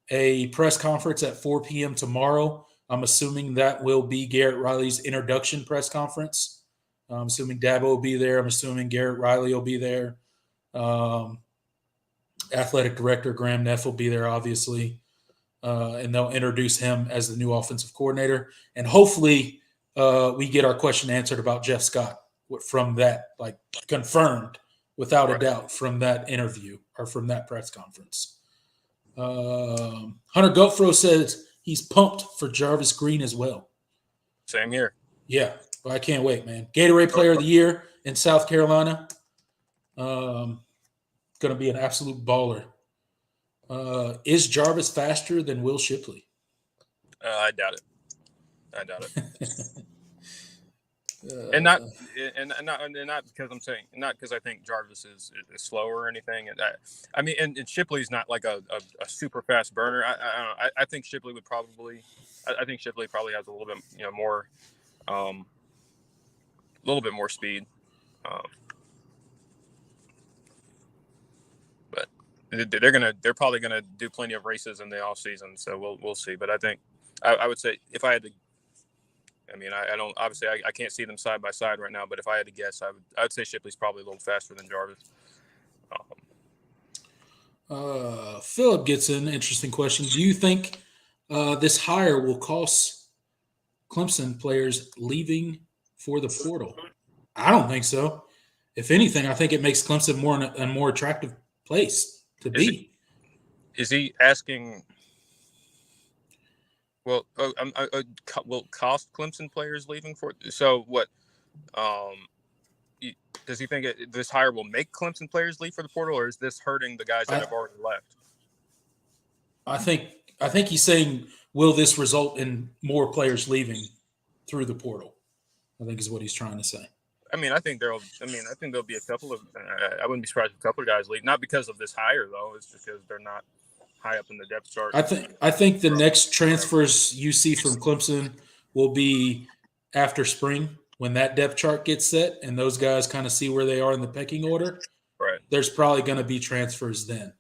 S1: a press conference at 4 p.m. tomorrow. I'm assuming that will be Garrett Riley's introduction press conference. I'm assuming Dabo will be there. I'm assuming Garrett Riley will be there. Athletic director Graham Neff will be there, obviously. And they'll introduce him as the new offensive coordinator. And hopefully we get our question answered about Jeff Scott from that, like confirmed without a doubt from that interview or from that press conference. Hunter Goatfro says he's pumped for Jarvis Green as well.
S2: Same here.
S1: Yeah, well, I can't wait, man. Gatorade Player of the Year in South Carolina. Going to be an absolute baller. Is Jarvis faster than Will Shipley?
S2: I doubt it. And not because I'm saying not because I think Jarvis is slower or anything. And Shipley's not like a super fast burner. I think Shipley would probably. I think Shipley probably has a little bit more, a little bit more speed. But they're probably gonna do plenty of races in the off season. So we'll see. But I think I would say if I had to. I don't obviously I can't see them side by side right now, but if I had to guess, I'd say Shipley's probably a little faster than Jarvis.
S1: Philip gets an interesting question. Do you think this hire will cost Clemson players leaving for the portal? I don't think so. If anything, I think it makes Clemson a more attractive place to be.
S2: Is he asking? Well, will cost Clemson players leaving for it? So what? Does he think this hire will make Clemson players leave for the portal, or is this hurting the guys that have already left?
S1: I think he's saying, will this result in more players leaving through the portal? I think is what he's trying to say.
S2: I think there'll be a couple of. I wouldn't be surprised if a couple of guys leave, not because of this hire though. It's just because they're not high up in the depth chart.
S1: I think the next transfers you see from Clemson will be after spring when that depth chart gets set and those guys kind of see where they are in the pecking order.
S2: Right.
S1: There's probably going to be transfers then.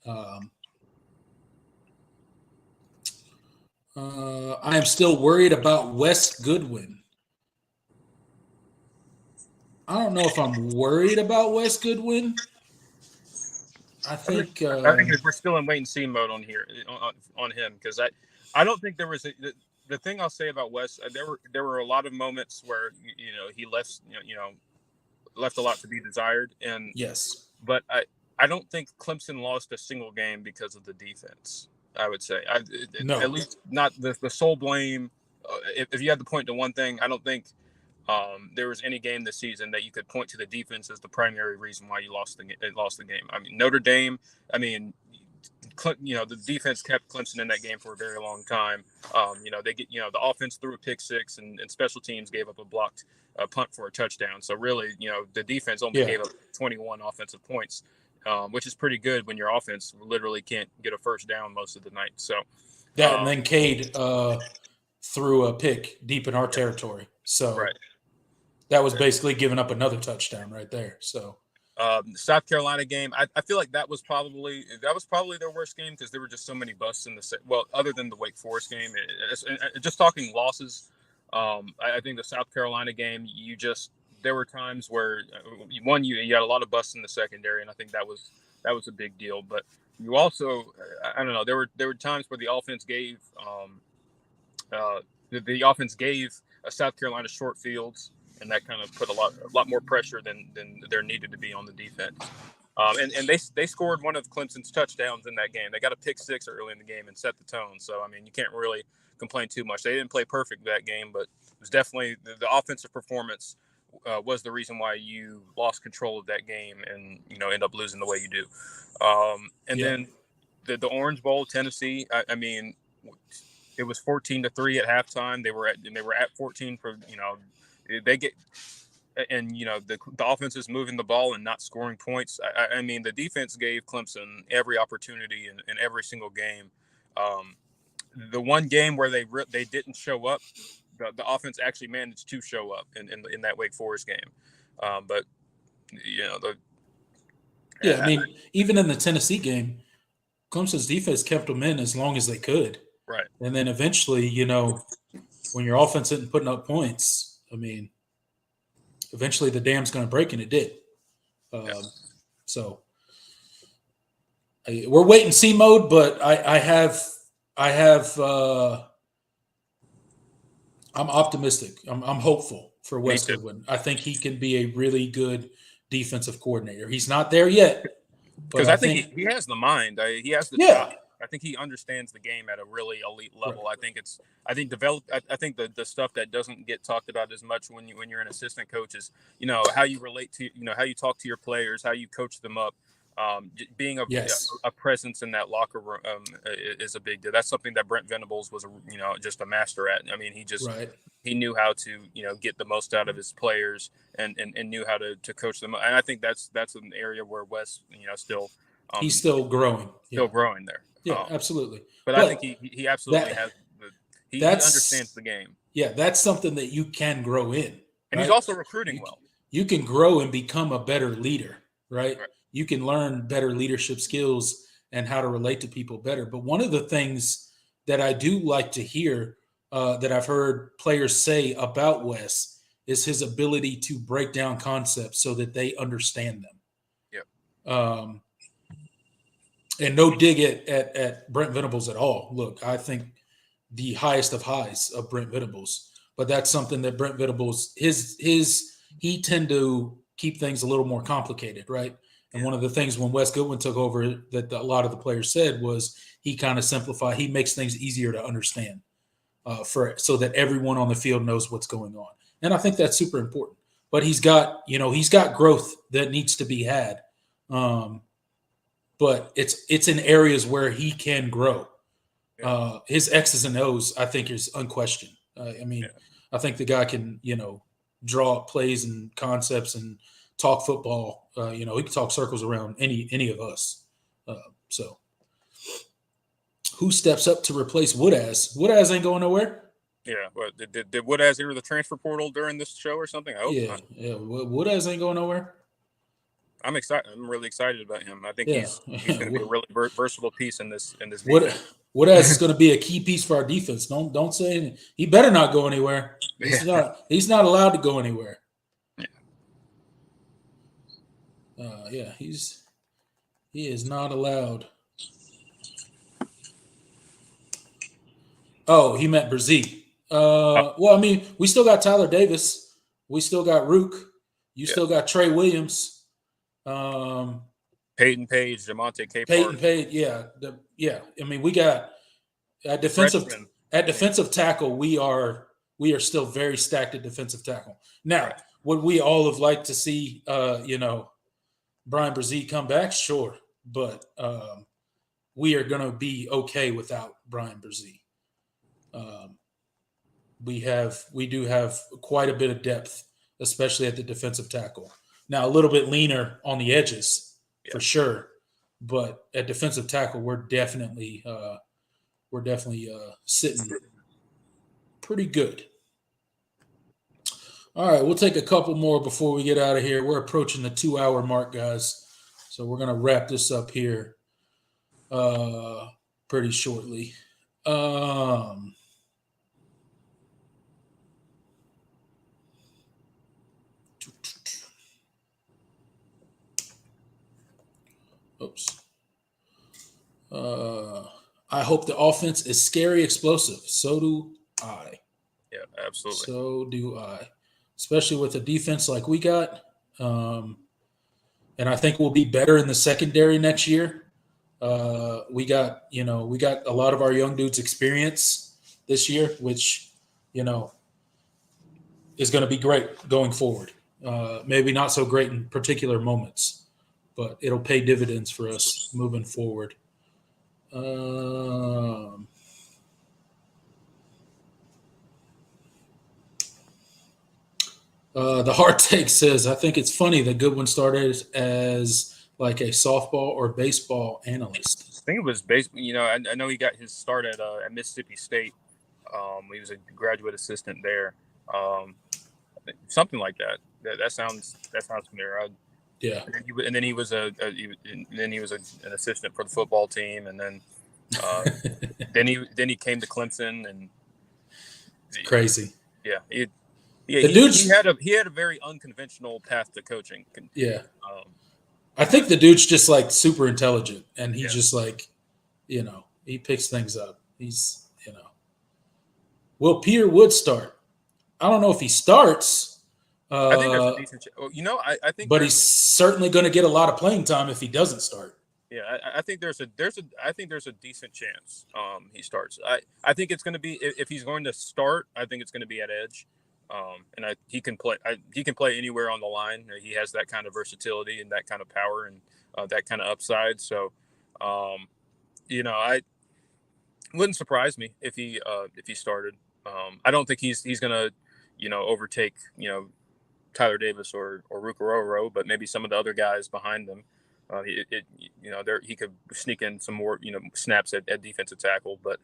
S1: I am still worried about Wes Goodwin. I don't know if I'm worried about Wes Goodwin. I think
S2: we're still in wait and see mode on him because I don't think there was the thing I'll say about Wes. There were a lot of moments where he left left a lot to be desired, and
S1: yes,
S2: but I don't think Clemson lost a single game because of the defense. I would say
S1: no,
S2: at least not the sole blame. If you had to point to one thing, I don't think there was any game this season that you could point to the defense as the primary reason why you lost the game. Notre Dame. The defense kept Clemson in that game for a very long time. They get the offense threw a pick six and special teams gave up a blocked punt for a touchdown. So really, the defense only gave up 21 offensive points, which is pretty good when your offense literally can't get a first down most of the night. So
S1: that and then Cade threw a pick deep in our territory. So that was basically giving up another touchdown right there. So
S2: South Carolina game, I feel like that was probably their worst game because there were just so many busts in the well, other than the Wake Forest game. Just talking losses, I think the South Carolina game, there were times where you had a lot of busts in the secondary, and I think that was a big deal. But you also, I don't know, there were times where the offense gave the offense gave South Carolina short fields, and that kind of put a lot more pressure than there needed to be on the defense. And they scored one of Clemson's touchdowns in that game. They got a pick six early in the game and set the tone. So I mean, you can't really complain too much. They didn't play perfect that game, but it was definitely the offensive performance was the reason why you lost control of that game and end up losing the way you do. Then the Orange Bowl, Tennessee. I mean, it was 14-3 at halftime. They were at 14 for they get, and the offense is moving the ball and not scoring points. I mean, the defense gave Clemson every opportunity in every single game. The one game where they didn't show up, the offense actually managed to show up in that Wake Forest game. But
S3: I mean, even in the Tennessee game, Clemson's defense kept them in as long as they could.
S2: Right.
S3: And then eventually, when your offense isn't putting up points, I mean, eventually the dam's going to break, and it did. So we're wait and see mode, but I'm optimistic. I'm hopeful for Wes Goodwin. I think he can be a really good defensive coordinator. He's not there yet,
S2: because I think he has the mind. He has the talent. I think he understands the game at a really elite level. Right. I think the stuff that doesn't get talked about as much when you're an assistant coach is how you relate to how you talk to your players, how you coach them up. Being a presence in that locker room is a big deal. That's something that Brent Venables was just a master at. I mean, he knew how to get the most out of his players and knew how to coach them. And I think that's an area where Wes still
S3: he's still growing,
S2: growing there.
S3: Yeah, absolutely.
S2: But I think he absolutely he understands the game.
S3: Yeah, that's something that you can grow in.
S2: And he's also recruiting well.
S3: You can grow and become a better leader, right? You can learn better leadership skills and how to relate to people better. But one of the things that I do like to hear that I've heard players say about Wes is his ability to break down concepts so that they understand them.
S2: Yep.
S3: And no dig at Brent Venables at all. Look, I think the highest of highs of Brent Venables, but that's something that Brent Venables, he tend to keep things a little more complicated, right? And one of the things when Wes Goodwin took over that a lot of the players said was he kind of simplified, he makes things easier to understand so that everyone on the field knows what's going on. And I think that's super important. But he's got growth that needs to be had. But it's in areas where he can grow. His X's and O's, I think, is unquestioned. I think the guy can, draw up plays and concepts and talk football. He can talk circles around any of us. So who steps up to replace Woodaz? Woodaz ain't going nowhere.
S2: Yeah. Well, did Woodaz enter the transfer portal during this show or something? I hope not.
S3: Yeah. Woodaz ain't going nowhere.
S2: I'm excited. I'm really excited about him. I think he's going to be a really versatile piece in this defense.
S3: Woodaz is going to be a key piece for our defense. Don't say anything. He better not go anywhere. He's not allowed to go anywhere. He is not allowed. Oh, he meant Brzee. Well, I mean, we still got Tyler Davis. We still got Rook. You still got Trey Williams.
S2: Peyton Page, Demonte Capehart.
S3: Peyton Page, yeah. I mean, we got at defensive tackle. We are still very stacked at defensive tackle. Now, would we all have liked to see, Brian Brzee come back? Sure, but we are going to be okay without Brian Brzee. We do have quite a bit of depth, especially at the defensive tackle. Now, a little bit leaner on the edges for sure, but at defensive tackle, we're definitely sitting pretty good. All right, we'll take a couple more before we get out of here. We're approaching the 2 hour mark, guys. So we're going to wrap this up here pretty shortly. Oops. I hope the offense is scary, explosive. So do I.
S2: Yeah, absolutely.
S3: So do I. Especially with a defense like we got. And I think we'll be better in the secondary next year. We got a lot of our young dudes experience this year, which, is going to be great going forward. Maybe not so great in particular moments, but it'll pay dividends for us moving forward. The hard take says, I think it's funny that Goodwin started as like a softball or baseball analyst.
S2: I think it was basically, I know he got his start at Mississippi State. He was a graduate assistant there. Something like that. That sounds familiar.
S3: Yeah.
S2: And then he was an assistant for the football team, and then then he came to Clemson, and
S3: it's crazy.
S2: Yeah, he had a very unconventional path to coaching.
S3: Yeah. I think the dude's just like super intelligent, and he just like, he picks things up. He's, Will Peter Wood start? I don't know if he starts.
S2: I think there's a decent. I think,
S3: but he's certainly going to get a lot of playing time if he doesn't start.
S2: Yeah, I think there's a decent chance he starts. I think it's going to be, if he's going to start, I think it's going to be at edge. And he can play anywhere on the line. He has that kind of versatility and that kind of power and that kind of upside. So, I wouldn't surprise me if he started. I don't think he's going to, overtake, Tyler Davis or Rukaroro, but maybe some of the other guys behind them. He could sneak in some more, snaps at defensive tackle, but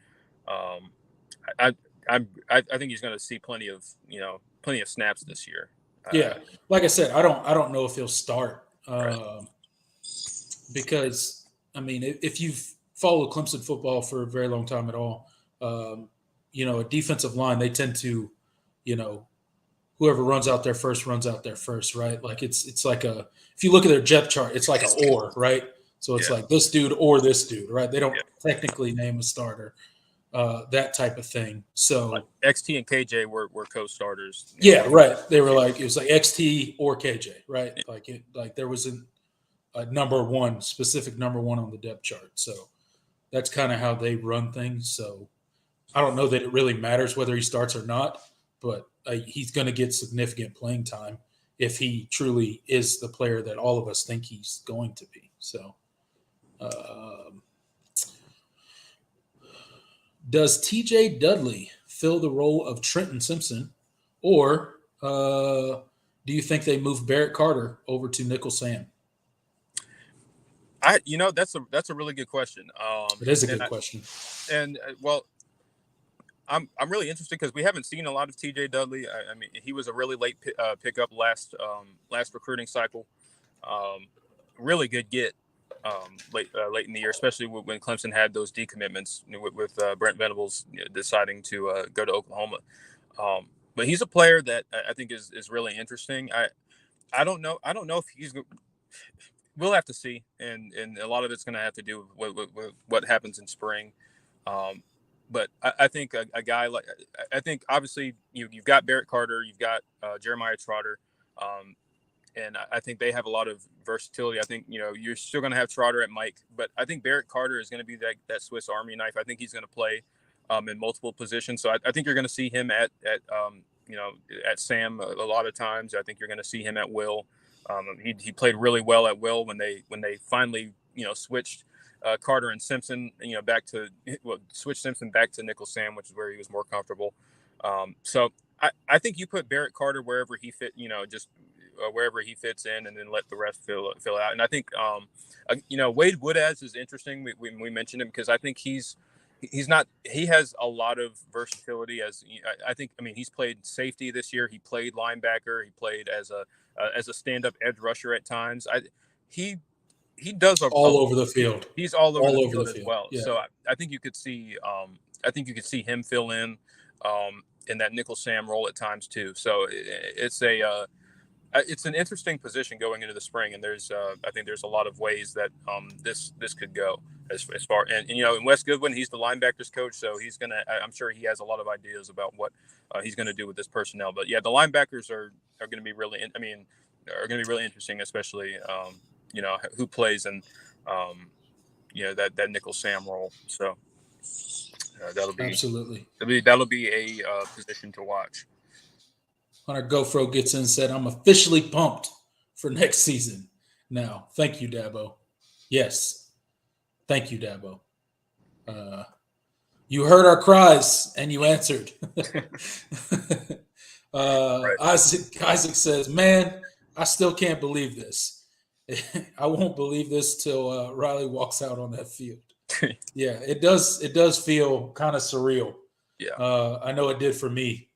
S2: I think he's going to see plenty of snaps this year.
S3: Yeah, like I said, I don't know if he'll start because if you've followed Clemson football for a very long time at all, a defensive line, they tend to, whoever runs out there first, right? Like it's like if you look at their depth chart, it's like an or, right? So it's like this dude or this dude, right? They don't technically name a starter, that type of thing. So
S2: like XT and KJ were co-starters.
S3: Yeah, right. They were like, it was like XT or KJ, right? Like there was a specific number one on the depth chart. So that's kind of how they run things. So I don't know that it really matters whether he starts or not, but he's going to get significant playing time if he truly is the player that all of us think he's going to be. So, does TJ Dudley fill the role of Trenton Simpson, or do you think they move Barrett Carter over to Nickel Sam?
S2: That's a really good question.
S3: It is a good question.
S2: And I'm really interested because we haven't seen a lot of TJ Dudley. I mean, he was a really late pickup last recruiting cycle. Really good get late in the year, especially when Clemson had those decommitments with Brent Venables deciding to go to Oklahoma. But he's a player that I think is really interesting. I don't know if he's. We'll have to see, and a lot of it's going to have to do with what happens in spring. But I think a guy like, I think obviously you've got Barrett Carter, you've got Jeremiah Trotter, and I think they have a lot of versatility. I think you're still going to have Trotter at Mike, but I think Barrett Carter is going to be that Swiss Army knife. I think he's going to play in multiple positions. So I think you're going to see him at Sam a lot of times. I think you're going to see him at Will. He played really well at Will when they finally switched Carter and Simpson switched Simpson back to Nickel Sam, which is where he was more comfortable. So I think you put Barrett Carter wherever he fit, just wherever he fits in, and then let the rest fill out. And I think Wade Woodaz is interesting. We mentioned him because I think he's he's not. He has a lot of versatility. I think. I mean, he's played safety this year. He played linebacker. He played as a stand-up edge rusher at times. He does
S3: all over the field.
S2: He's all over the field as
S3: field.
S2: well.
S3: Yeah.
S2: So I think you could see. I think you could see him fill in that nickel Sam role at times too. So it's an interesting position going into the spring, and I think there's a lot of ways that this could go as far and and Wes Goodwin, he's the linebackers coach, so I'm sure he has a lot of ideas about what he's gonna do with this personnel. But yeah, the linebackers are going to be really are going to be really interesting, especially who plays in that nickel Sam role. So that'll be
S3: absolutely
S2: that'll be a position to watch.
S3: Hunter GoFro gets in and said, I'm officially pumped for next season now. Thank you, Dabo. Yes. Thank you, Dabo. You heard our cries and you answered.
S2: Right.
S3: Isaac says, man, I still can't believe this. I won't believe this till Riley walks out on that field. Yeah, it does feel kind of surreal.
S2: Yeah.
S3: I know it did for me.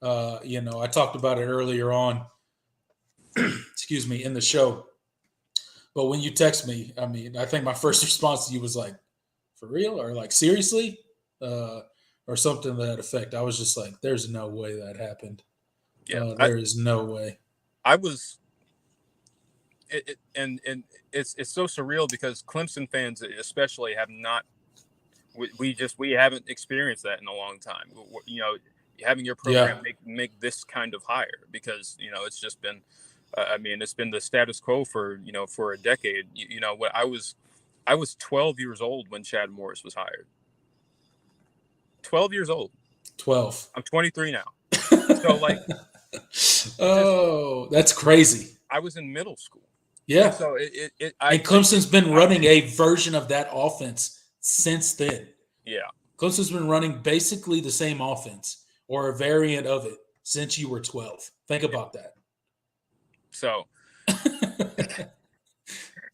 S3: I talked about it earlier on, excuse me, in the show. But when you text me, I mean, I think my first response to you was like, for real? Or like, seriously? Or something to that effect. I was just like, there's no way that happened.
S2: Yeah.
S3: There is no way.
S2: I was, and it's so surreal because Clemson fans especially have not, we haven't experienced that in a long time. Having your program make this kind of hire because it's just been it's been the status quo for a decade. What I was 12 years old when Chad Morris was hired. 12 years old.
S3: 12.
S2: I'm 23 now. So like
S3: oh, that's crazy.
S2: I was in middle school.
S3: Yeah.
S2: And so
S3: and Clemson's been running a version of that offense since then.
S2: Yeah.
S3: Clemson's been running basically the same offense or a variant of it since you were 12. Think about that.
S2: So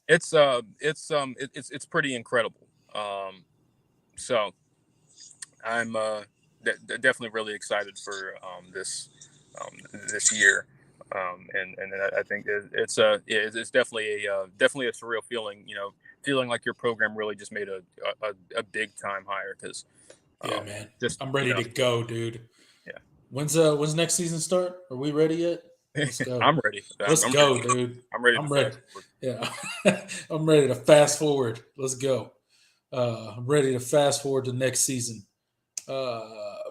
S2: it's pretty incredible. So I'm definitely really excited for this year. And I think it's definitely a surreal feeling, feeling like your program really just made a big time hire because
S3: yeah, man, I'm ready to go, dude.
S2: Yeah.
S3: When's next season start? Are we ready yet? Let's go.
S2: I'm ready.
S3: Let's go, dude.
S2: I'm ready.
S3: Yeah, I'm ready to fast forward. Let's go. I'm ready to fast forward to next season.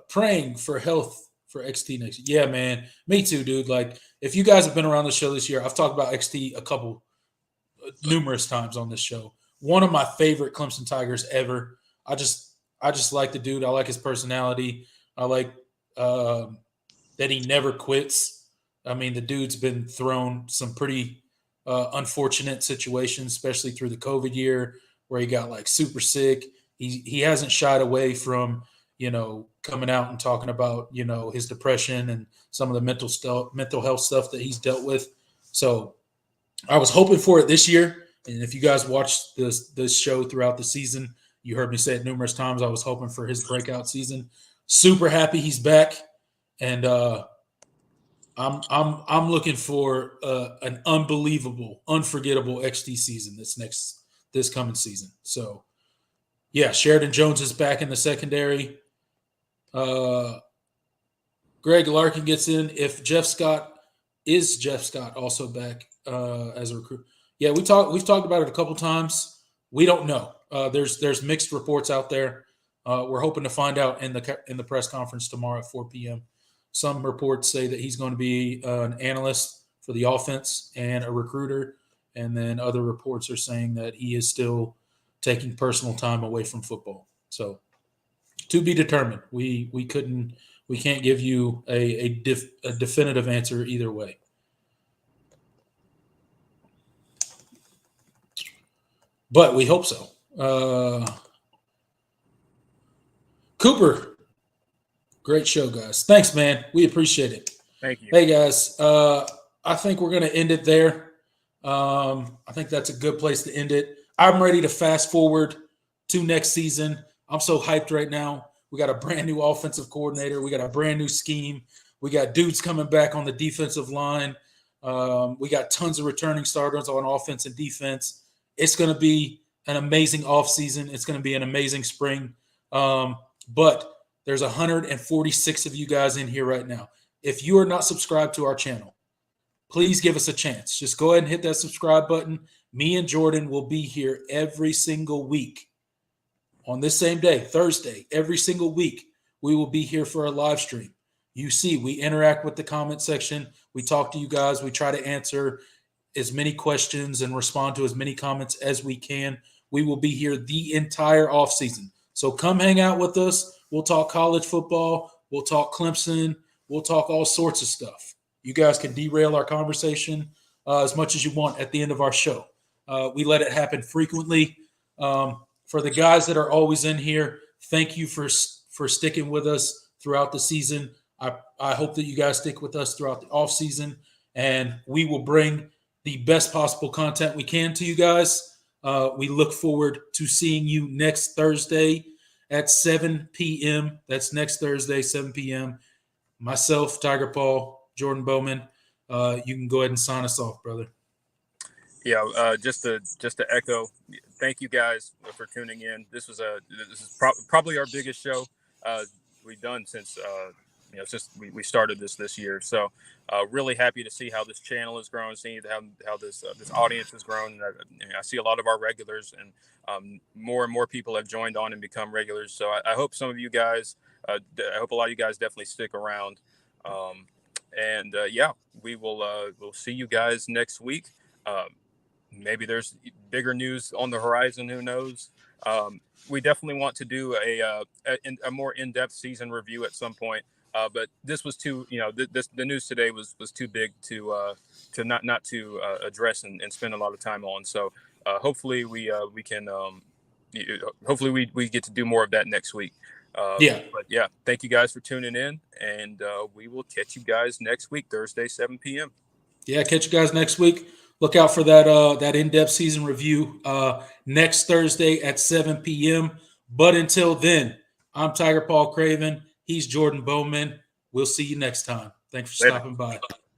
S3: Praying for health for XT next year. Yeah, man. Me too, dude. Like, if you guys have been around the show this year, I've talked about XT numerous times on this show. One of my favorite Clemson Tigers ever. I just like the dude. I like his personality. I like that he never quits. I mean, the dude's been thrown some pretty unfortunate situations, especially through the COVID year where he got like super sick. He hasn't shied away from, coming out and talking about, his depression and some of the mental health stuff that he's dealt with. So I was hoping for it this year. And if you guys watched this show throughout the season, you heard me say it numerous times. I was hoping for his breakout season. Super happy he's back. And I'm looking for an unbelievable, unforgettable XT season this coming season. So, yeah, Sheridan Jones is back in the secondary. Greg Larkin gets in. If Jeff Scott also back as a recruit? Yeah, we've talked about it a couple times. We don't know. There's mixed reports out there. We're hoping to find out in the press conference tomorrow at 4 p.m. Some reports say that he's going to be an analyst for the offense and a recruiter, and then other reports are saying that he is still taking personal time away from football. So, to be determined. We can't give you a definitive answer either way. But we hope so. Cooper, great show, guys. Thanks, man. We appreciate it.
S2: Thank you.
S3: Hey, guys. I think we're going to end it there. I think that's a good place to end it. I'm ready to fast forward to next season.
S1: I'm so hyped right now. We got a brand new offensive coordinator. We got a brand new scheme. We got dudes coming back on the defensive line. We got tons of returning starters on offense and defense. It's going to be an amazing offseason. It's going to be an amazing spring. But there's 146 of you guys in here right now. If you are not subscribed to our channel, please give us a chance. Just go ahead and hit that subscribe button. Me and Jordan will be here every single week on this same day, Thursday, every single week. We will be here for a live stream. You see, we interact with the comment section. We talk to you guys. We try to answer as many questions and respond to as many comments as we can. We will be here the entire offseason. So come hang out with us. We'll talk college football. We'll talk Clemson. We'll talk all sorts of stuff. You guys can derail our conversation as much as you want at the end of our show. We let it happen frequently. For the guys that are always in here, thank you for sticking with us throughout the season. I hope that you guys stick with us throughout the offseason, and we will bring the best possible content we can to you guys. We look forward to seeing you next Thursday at 7 p.m. That's next Thursday, 7 p.m. Myself, Tiger Paul, Jordan Bowman. You can go ahead and sign us off, brother.
S2: Yeah, just to echo, thank you guys for tuning in. This is probably our biggest show we've done since we started this year. So really happy to see how this channel is growing, seeing how this audience has grown. I see a lot of our regulars, and more and more people have joined on and become regulars. So I hope some of you guys, I hope a lot of you guys definitely stick around. We'll see you guys next week. Maybe there's bigger news on the horizon. Who knows? We definitely want to do a more in-depth season review at some point. But this was too, the news today was too big to not to address and spend a lot of time on. So hopefully we can hopefully we get to do more of that next week. But yeah, thank you guys for tuning in, and we will catch you guys next week, Thursday, 7 p.m.
S1: Yeah, catch you guys next week. Look out for that in-depth season review next Thursday at 7 p.m. But until then, I'm Tiger Paul Craven. He's Jordan Bowman. We'll see you next time. Thanks for stopping by.